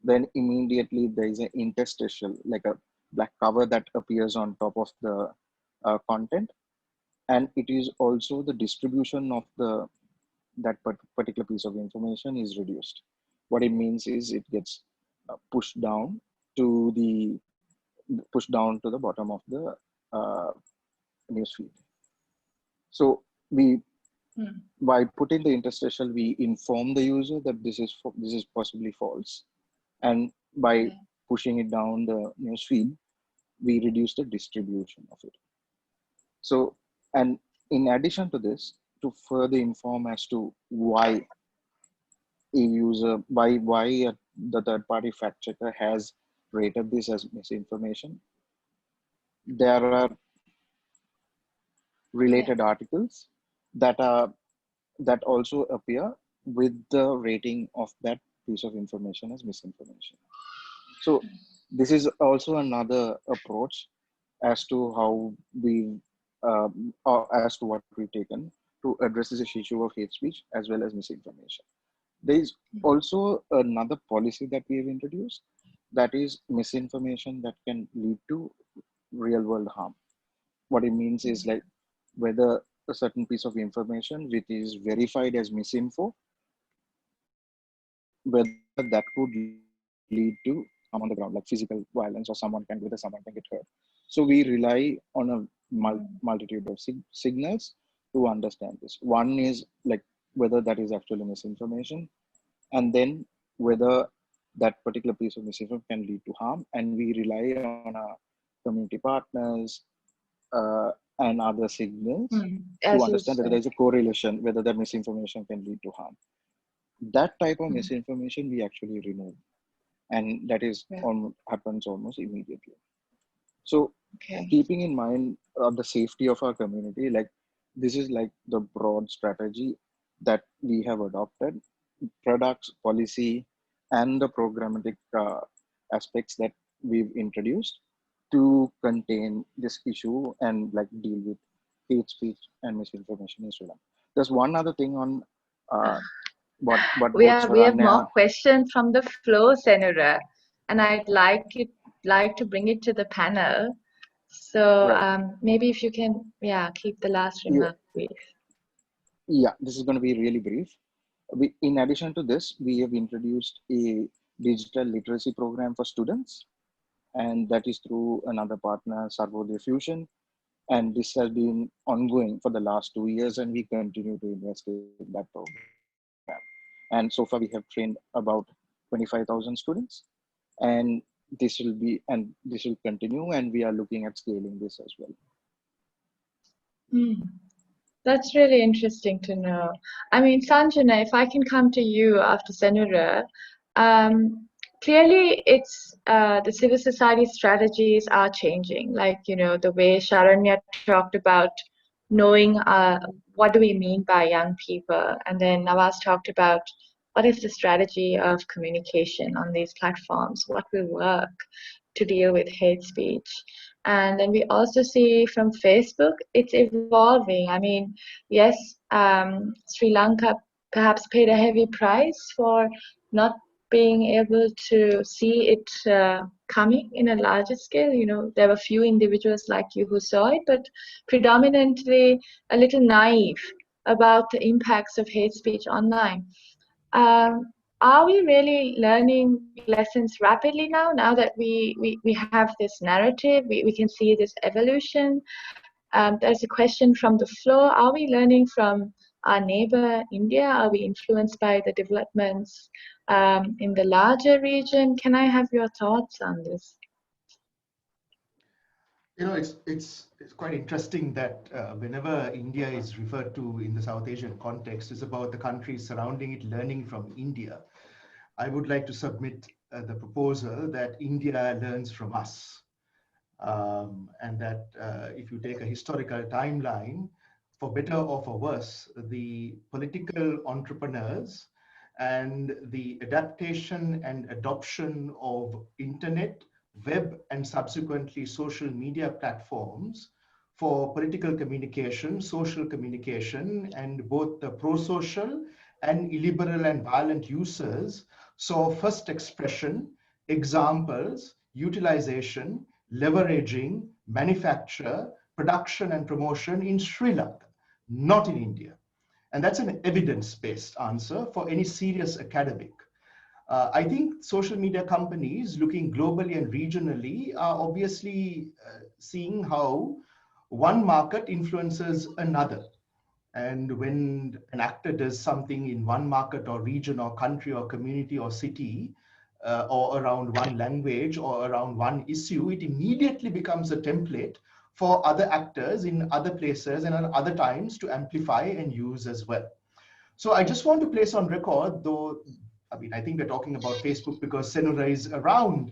then immediately there is an interstitial, like a black cover that appears on top of the content. And it is also the distribution of that particular piece of information is reduced. What it means is it gets pushed down to the bottom of the newsfeed. So by putting the interstitial, we inform the user that this is possibly false, and by pushing it down the newsfeed, we reduce the distribution of it. So, and in addition to this, to further inform as to why the third-party fact checker has rated this as misinformation, there are related articles that also appear with the rating of that piece of information as misinformation. So this is also another approach as to how as to what we've taken to address this issue of hate speech as well as misinformation. There is also another policy that we have introduced, that is misinformation that can lead to real world harm. What it means is, like, whether a certain piece of information which is verified as misinfo, whether that could lead to harm on the ground, like physical violence, or someone can get hurt. So we rely on a multitude of signals to understand this. One is like whether that is actually misinformation, and then whether that particular piece of misinformation can lead to harm. And we rely on our community partners and other signals to understand whether there's a correlation, whether that misinformation can lead to harm. That type of misinformation we actually remove, and that is happens almost immediately. So keeping in mind the safety of our community, like, this is like the broad strategy that we have adopted, products, policy, and the programmatic aspects that we've introduced to contain this issue and like deal with hate speech and misinformation in Sri Lanka. There's one other thing on what we have more questions from the floor, Senura, and I'd like to bring it to the panel. So maybe if you can keep the last remark brief. Yeah, this is going to be really brief. In addition to this, we have introduced a digital literacy program for students, and that is through another partner, Sarvodaya Fusion. And this has been ongoing for the last 2 years, and we continue to invest in that program. And so far, we have trained about 25,000 students, and this will continue, and we are looking at scaling this as well. That's really interesting to know. I mean, Sanjana, if I can come to you after Senura, clearly it's the civil society strategies are changing. Like, you know, the way Sharanya talked about knowing what do we mean by young people, and then Nawaz talked about what is the strategy of communication on these platforms, what will work to deal with hate speech. And then we also see from Facebook, it's evolving. I mean, yes, Sri Lanka perhaps paid a heavy price for not being able to see it coming in a larger scale. You know, there were few individuals like you who saw it, but predominantly a little naive about the impacts of hate speech online. Are we really learning lessons rapidly now that we have this narrative, we can see this evolution? There's a question from the floor. Are we learning from our neighbor India? Are we influenced by the developments in the larger region? Can I have your thoughts on this? You know, it's quite interesting that whenever India is referred to in the South Asian context, it's about the countries surrounding it learning from India. I would like to submit the proposal that India learns from us. And that if you take a historical timeline, for better or for worse, the political entrepreneurs and the adaptation and adoption of internet, web, and subsequently social media platforms for political communication, social communication, and both the pro-social and illiberal and violent users saw first expression, examples, utilization, leveraging, manufacture, production, and promotion in Sri Lanka, not in India. And that's an evidence-based answer for any serious academic. I think social media companies looking globally and regionally are obviously seeing how one market influences another. And when an actor does something in one market or region or country or community or city, or around one language or around one issue, it immediately becomes a template for other actors in other places and at other times to amplify and use as well. So I just want to place on record, though, I mean, I think we're talking about Facebook because Senura is around.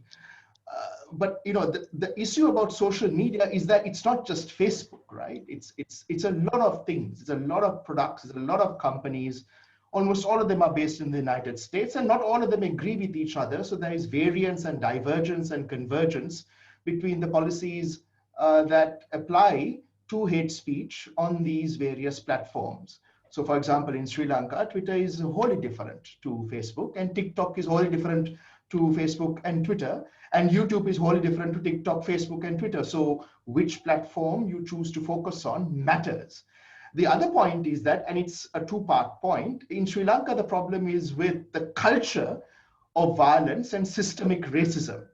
But you know, the issue about social media is that it's not just Facebook, right? It's a lot of things. It's a lot of products. It's a lot of companies. Almost all of them are based in the United States, and not all of them agree with each other. So there is variance and divergence and convergence between the policies that apply to hate speech on these various platforms. So for example, in Sri Lanka, Twitter is wholly different to Facebook, and TikTok is wholly different to Facebook and Twitter, and YouTube is wholly different to TikTok, Facebook, and Twitter. So which platform you choose to focus on matters. The other point is that, and it's a two-part point, in Sri Lanka, the problem is with the culture of violence and systemic racism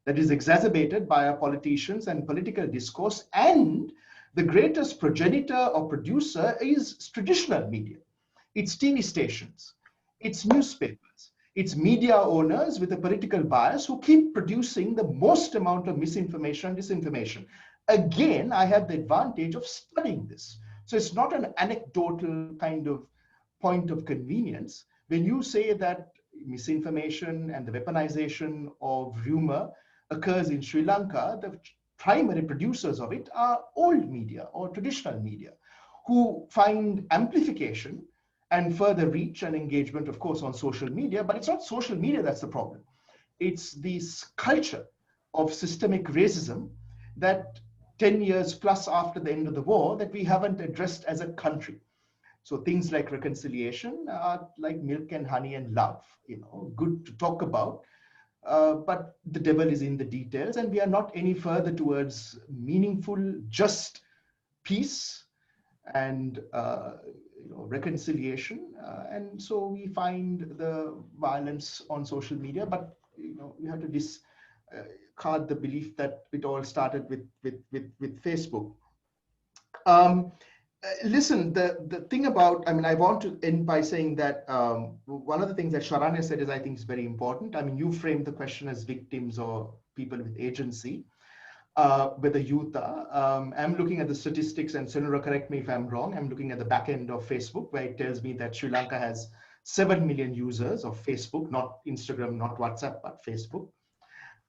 that is exacerbated by our politicians and political discourse, and the greatest progenitor or producer is traditional media. It's TV stations, it's newspapers, it's media owners with a political bias who keep producing the most amount of misinformation and disinformation. Again, I have the advantage of studying this. So it's not an anecdotal kind of point of convenience. When you say that misinformation and the weaponization of rumor occurs in Sri Lanka, the primary producers of it are old media or traditional media who find amplification and further reach and engagement, of course, on social media. But it's not social media that's the problem. It's this culture of systemic racism that 10 years plus after the end of the war that we haven't addressed as a country. So things like reconciliation are like milk and honey and love, you know, good to talk about. But the devil is in the details, and we are not any further towards meaningful, just peace and reconciliation. And so we find the violence on social media, but we have to discard the belief that it all started with Facebook. Listen, the thing about, I mean, I want to end by saying that one of the things that Sharanya said is, I think, is very important. I mean, you framed the question as victims or people with agency, whether youth are. I'm looking at the statistics, and Senura, correct me if I'm wrong, I'm looking at the back end of Facebook, where it tells me that Sri Lanka has 7 million users of Facebook, not Instagram, not WhatsApp, but Facebook.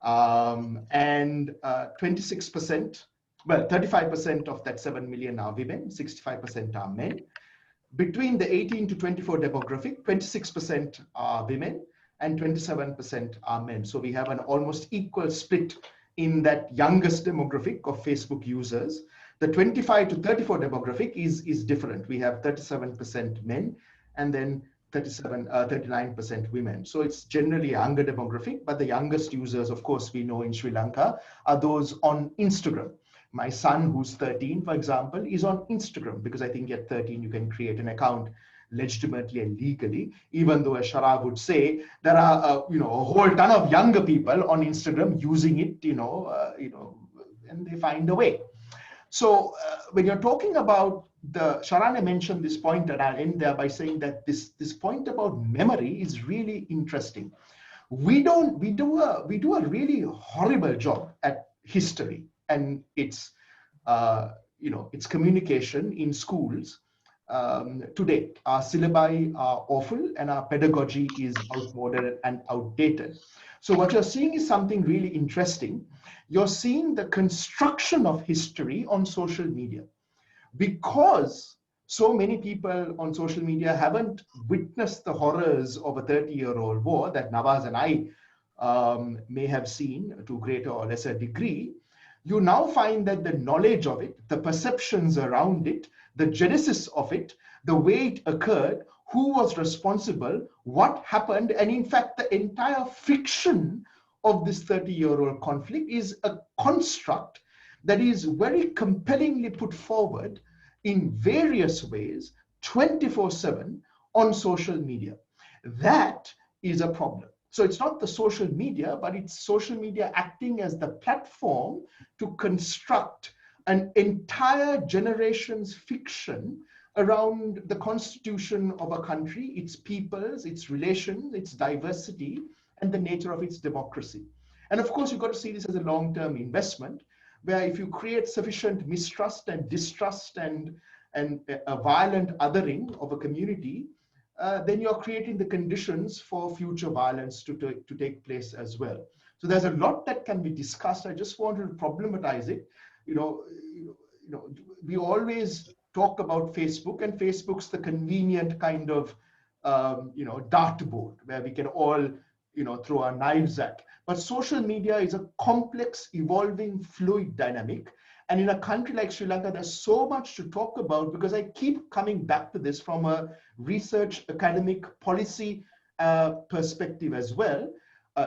And 26%, well, 35% of that 7 million are women, 65% are men. Between the 18 to 24 demographic, 26% are women and 27% are men. So we have an almost equal split in that youngest demographic of Facebook users. The 25 to 34 demographic is different. We have 37% men and then 39% women. So it's generally a younger demographic, but the youngest users, of course, we know in Sri Lanka are those on Instagram. My son, who's 13, for example, is on Instagram, because I think at 13 you can create an account legitimately and legally, even though, as Shara would say, there are a whole ton of younger people on Instagram using it, and they find a way. So when you're talking about Sharanya mentioned this point, and I'll end there by saying that this point about memory is really interesting. We do a really horrible job at history and its its communication in schools today. Our syllabi are awful and our pedagogy is outmoded and outdated. So what you're seeing is something really interesting. You're seeing the construction of history on social media, because so many people on social media haven't witnessed the horrors of a 30-year-old war that Nawaz and I may have seen to greater or lesser degree. You now find that the knowledge of it, the perceptions around it, the genesis of it, the way it occurred, who was responsible, what happened, and in fact, the entire fiction of this 30-year-old conflict is a construct that is very compellingly put forward in various ways, 24/7 on social media. That is a problem. So it's not the social media, but it's social media acting as the platform to construct an entire generation's fiction around the constitution of a country, its peoples, its relations, its diversity, and the nature of its democracy. And of course, you've got to see this as a long-term investment, where if you create sufficient mistrust and distrust and a violent othering of a community, then you're creating the conditions for future violence to take place as well. So there's a lot that can be discussed. I just want to problematize it. We always talk about Facebook, and Facebook's the convenient kind of dartboard where we can all throw our knives at. But social media is a complex, evolving, fluid dynamic. And in a country like Sri Lanka, there's so much to talk about, because I keep coming back to this from a research, academic, policy perspective as well.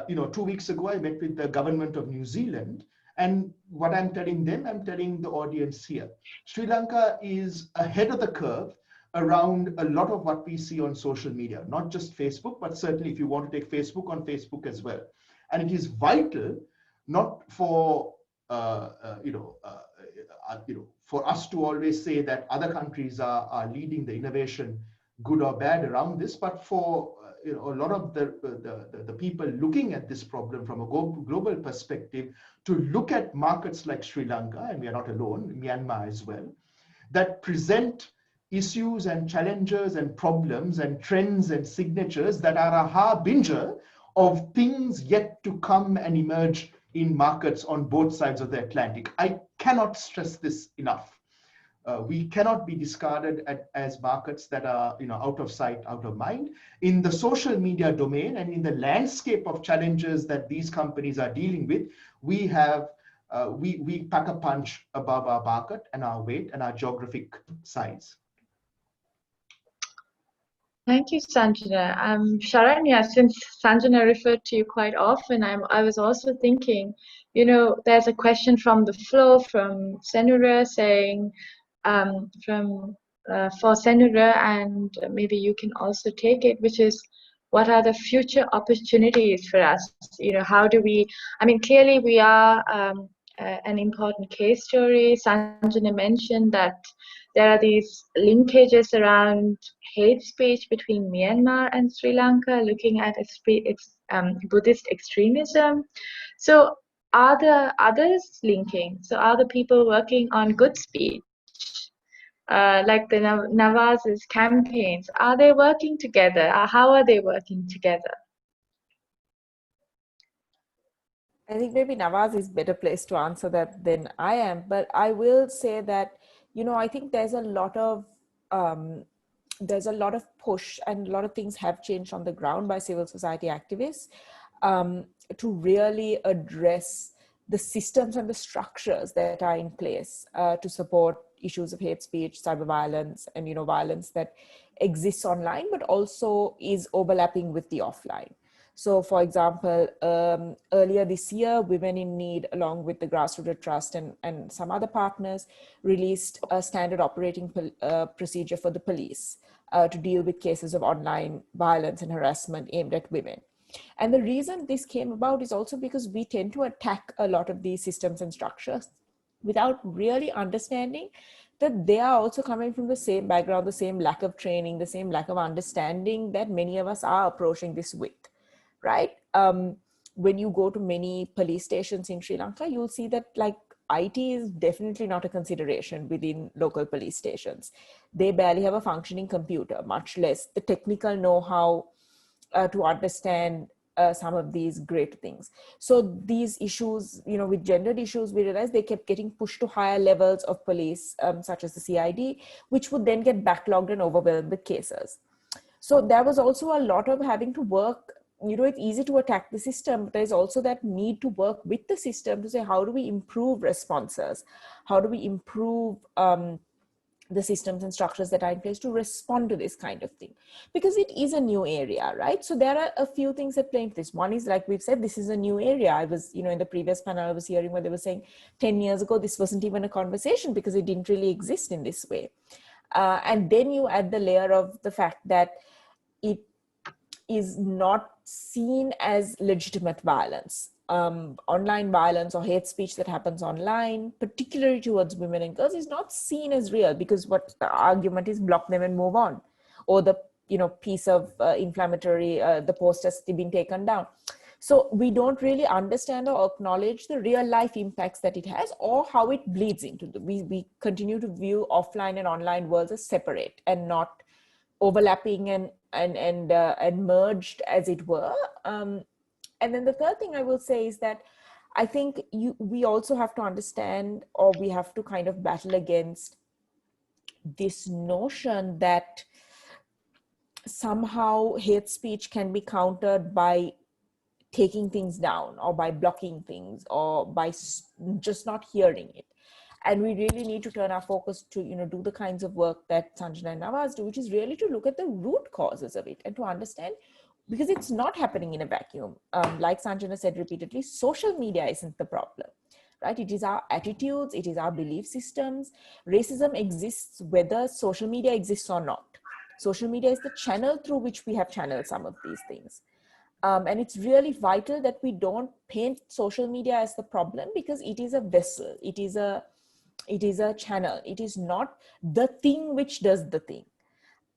2 weeks ago, I met with the government of New Zealand. And what I'm telling them, I'm telling the audience here. Sri Lanka is ahead of the curve around a lot of what we see on social media, not just Facebook, but certainly if you want to take Facebook, on Facebook as well. And it is vital, not for for us to always say that other countries are leading the innovation, good or bad, around this, but for a lot of the people looking at this problem from a global perspective, to look at markets like Sri Lanka, and we are not alone, Myanmar as well, that present issues and challenges and problems and trends and signatures that are a harbinger of things yet to come and emerge in markets on both sides of the Atlantic. I cannot stress this enough. We cannot be discarded as markets that are out of sight, out of mind. In the social media domain and in the landscape of challenges that these companies are dealing with, we have we pack a punch above our market and our weight and our geographic size. Thank you, Sanjana. Sharanya, since Sanjana referred to you quite often, I was also thinking, there's a question from the floor from Senura saying, for Senura, and maybe you can also take it, which is, what are the future opportunities for us? How do we, clearly we are an important case story. Sanjana mentioned that there are these linkages around hate speech between Myanmar and Sri Lanka, looking at Buddhist extremism. So are the others linking? So are the people working on good speech? Like the Nawaz's campaigns, are they working together? How are they working together? I think maybe Nawaz is better placed to answer that than I am, but I will say that, I think there's a lot of push, and a lot of things have changed on the ground by civil society activists to really address the systems and the structures that are in place to support issues of hate speech, cyber violence, and violence that exists online, but also is overlapping with the offline. So, for example, earlier this year, Women in Need, along with the Grassroots Trust and some other partners, released a standard operating procedure for the police to deal with cases of online violence and harassment aimed at women. And the reason this came about is also because we tend to attack a lot of these systems and structures without really understanding that they are also coming from the same background, the same lack of training, the same lack of understanding that many of us are approaching this with. Right? When you go to many police stations in Sri Lanka, you'll see that IT is definitely not a consideration within local police stations. They barely have a functioning computer, much less the technical know-how to understand some of these great things. So these issues, with gendered issues, we realized they kept getting pushed to higher levels of police, such as the CID, which would then get backlogged and overwhelmed with cases. So there was also a lot of having to work, it's easy to attack the system, but there's also that need to work with the system to say, how do we improve responses? How do we improve the systems and structures that are in place to respond to this kind of thing? Because it is a new area, right? So there are a few things that play into this. One is, like we've said, this is a new area. I was, in the previous panel, I was hearing where they were saying 10 years ago, this wasn't even a conversation because it didn't really exist in this way. And then you add the layer of the fact that it is not seen as legitimate violence. Online violence or hate speech that happens online, particularly towards women and girls, is not seen as real, because what the argument is, block them and move on, or the piece of inflammatory, the post has been taken down. So we don't really understand or acknowledge the real life impacts that it has, or how it bleeds into we continue to view offline and online worlds as separate and not overlapping and merged, as it were. And then the third thing I will say is that I think we also have to understand, or we have to kind of battle against this notion that somehow hate speech can be countered by taking things down, or by blocking things, or by just not hearing it. And we really need to turn our focus to, do the kinds of work that Sanjana and Nawaz do, which is really to look at the root causes of it and to understand, because it's not happening in a vacuum. Like Sanjana said repeatedly, social media isn't the problem, right? It is our attitudes, it is our belief systems. Racism exists whether social media exists or not. Social media is the channel through which we have channeled some of these things. And it's really vital that we don't paint social media as the problem, because it is a vessel, it is a channel, it is not the thing which does the thing.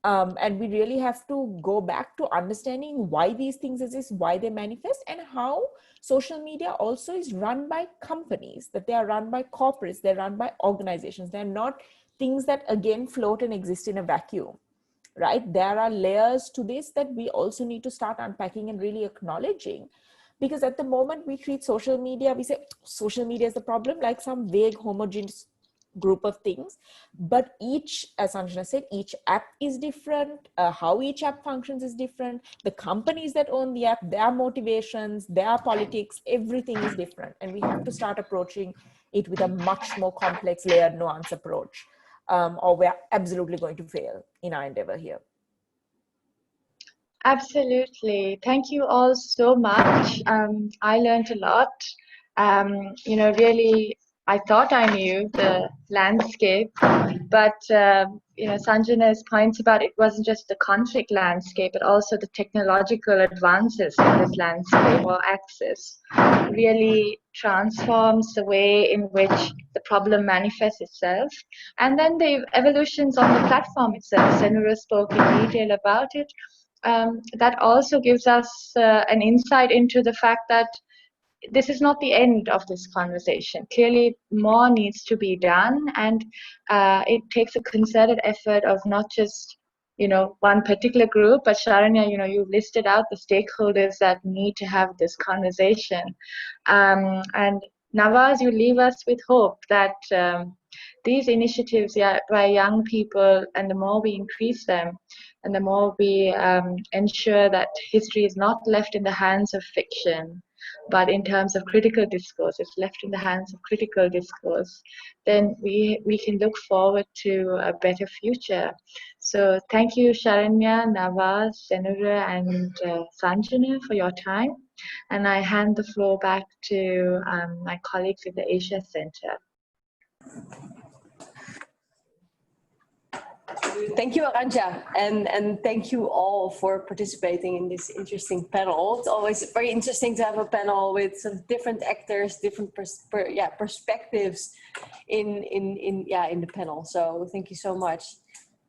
And we really have to go back to understanding why these things exist, why they manifest, and how social media also is run by companies, that they are run by corporates, they're run by organizations. They're not things that, again, float and exist in a vacuum, right? There are layers to this that we also need to start unpacking and really acknowledging. Because at the moment we treat social media, we say social media is the problem, like some vague homogeneous group of things. But each, as Sanjana said, each app is different. How each app functions is different. The companies that own the app, their motivations, their politics, everything is different. And we have to start approaching it with a much more complex, layered, nuanced approach. Or we're absolutely going to fail in our endeavor here. Absolutely. Thank you all so much. I learned a lot. Really, I thought I knew the landscape, but Sanjana's points about it wasn't just the conflict landscape, but also the technological advances in this landscape or axis really transforms the way in which the problem manifests itself, and then the evolutions on the platform itself. Senura spoke in detail about it. That also gives us an insight into the fact that this is not the end of this conversation. Clearly, more needs to be done, and it takes a concerted effort of not just one particular group, but Sharanya, you listed out the stakeholders that need to have this conversation. And Nawaz, you leave us with hope that these initiatives by young people, and the more we increase them, and the more we ensure that history is not left in the hands of fiction, but in terms of critical discourse, it's left in the hands of critical discourse, then we can look forward to a better future. So thank you, Sharanya, Nawaz, Senura, and Sanjana for your time. And I hand the floor back to my colleagues in the Asia Center. Thank you, Arantxa, and thank you all for participating in this interesting panel. It's always very interesting to have a panel with some different actors, different perspectives in the panel. So thank you so much.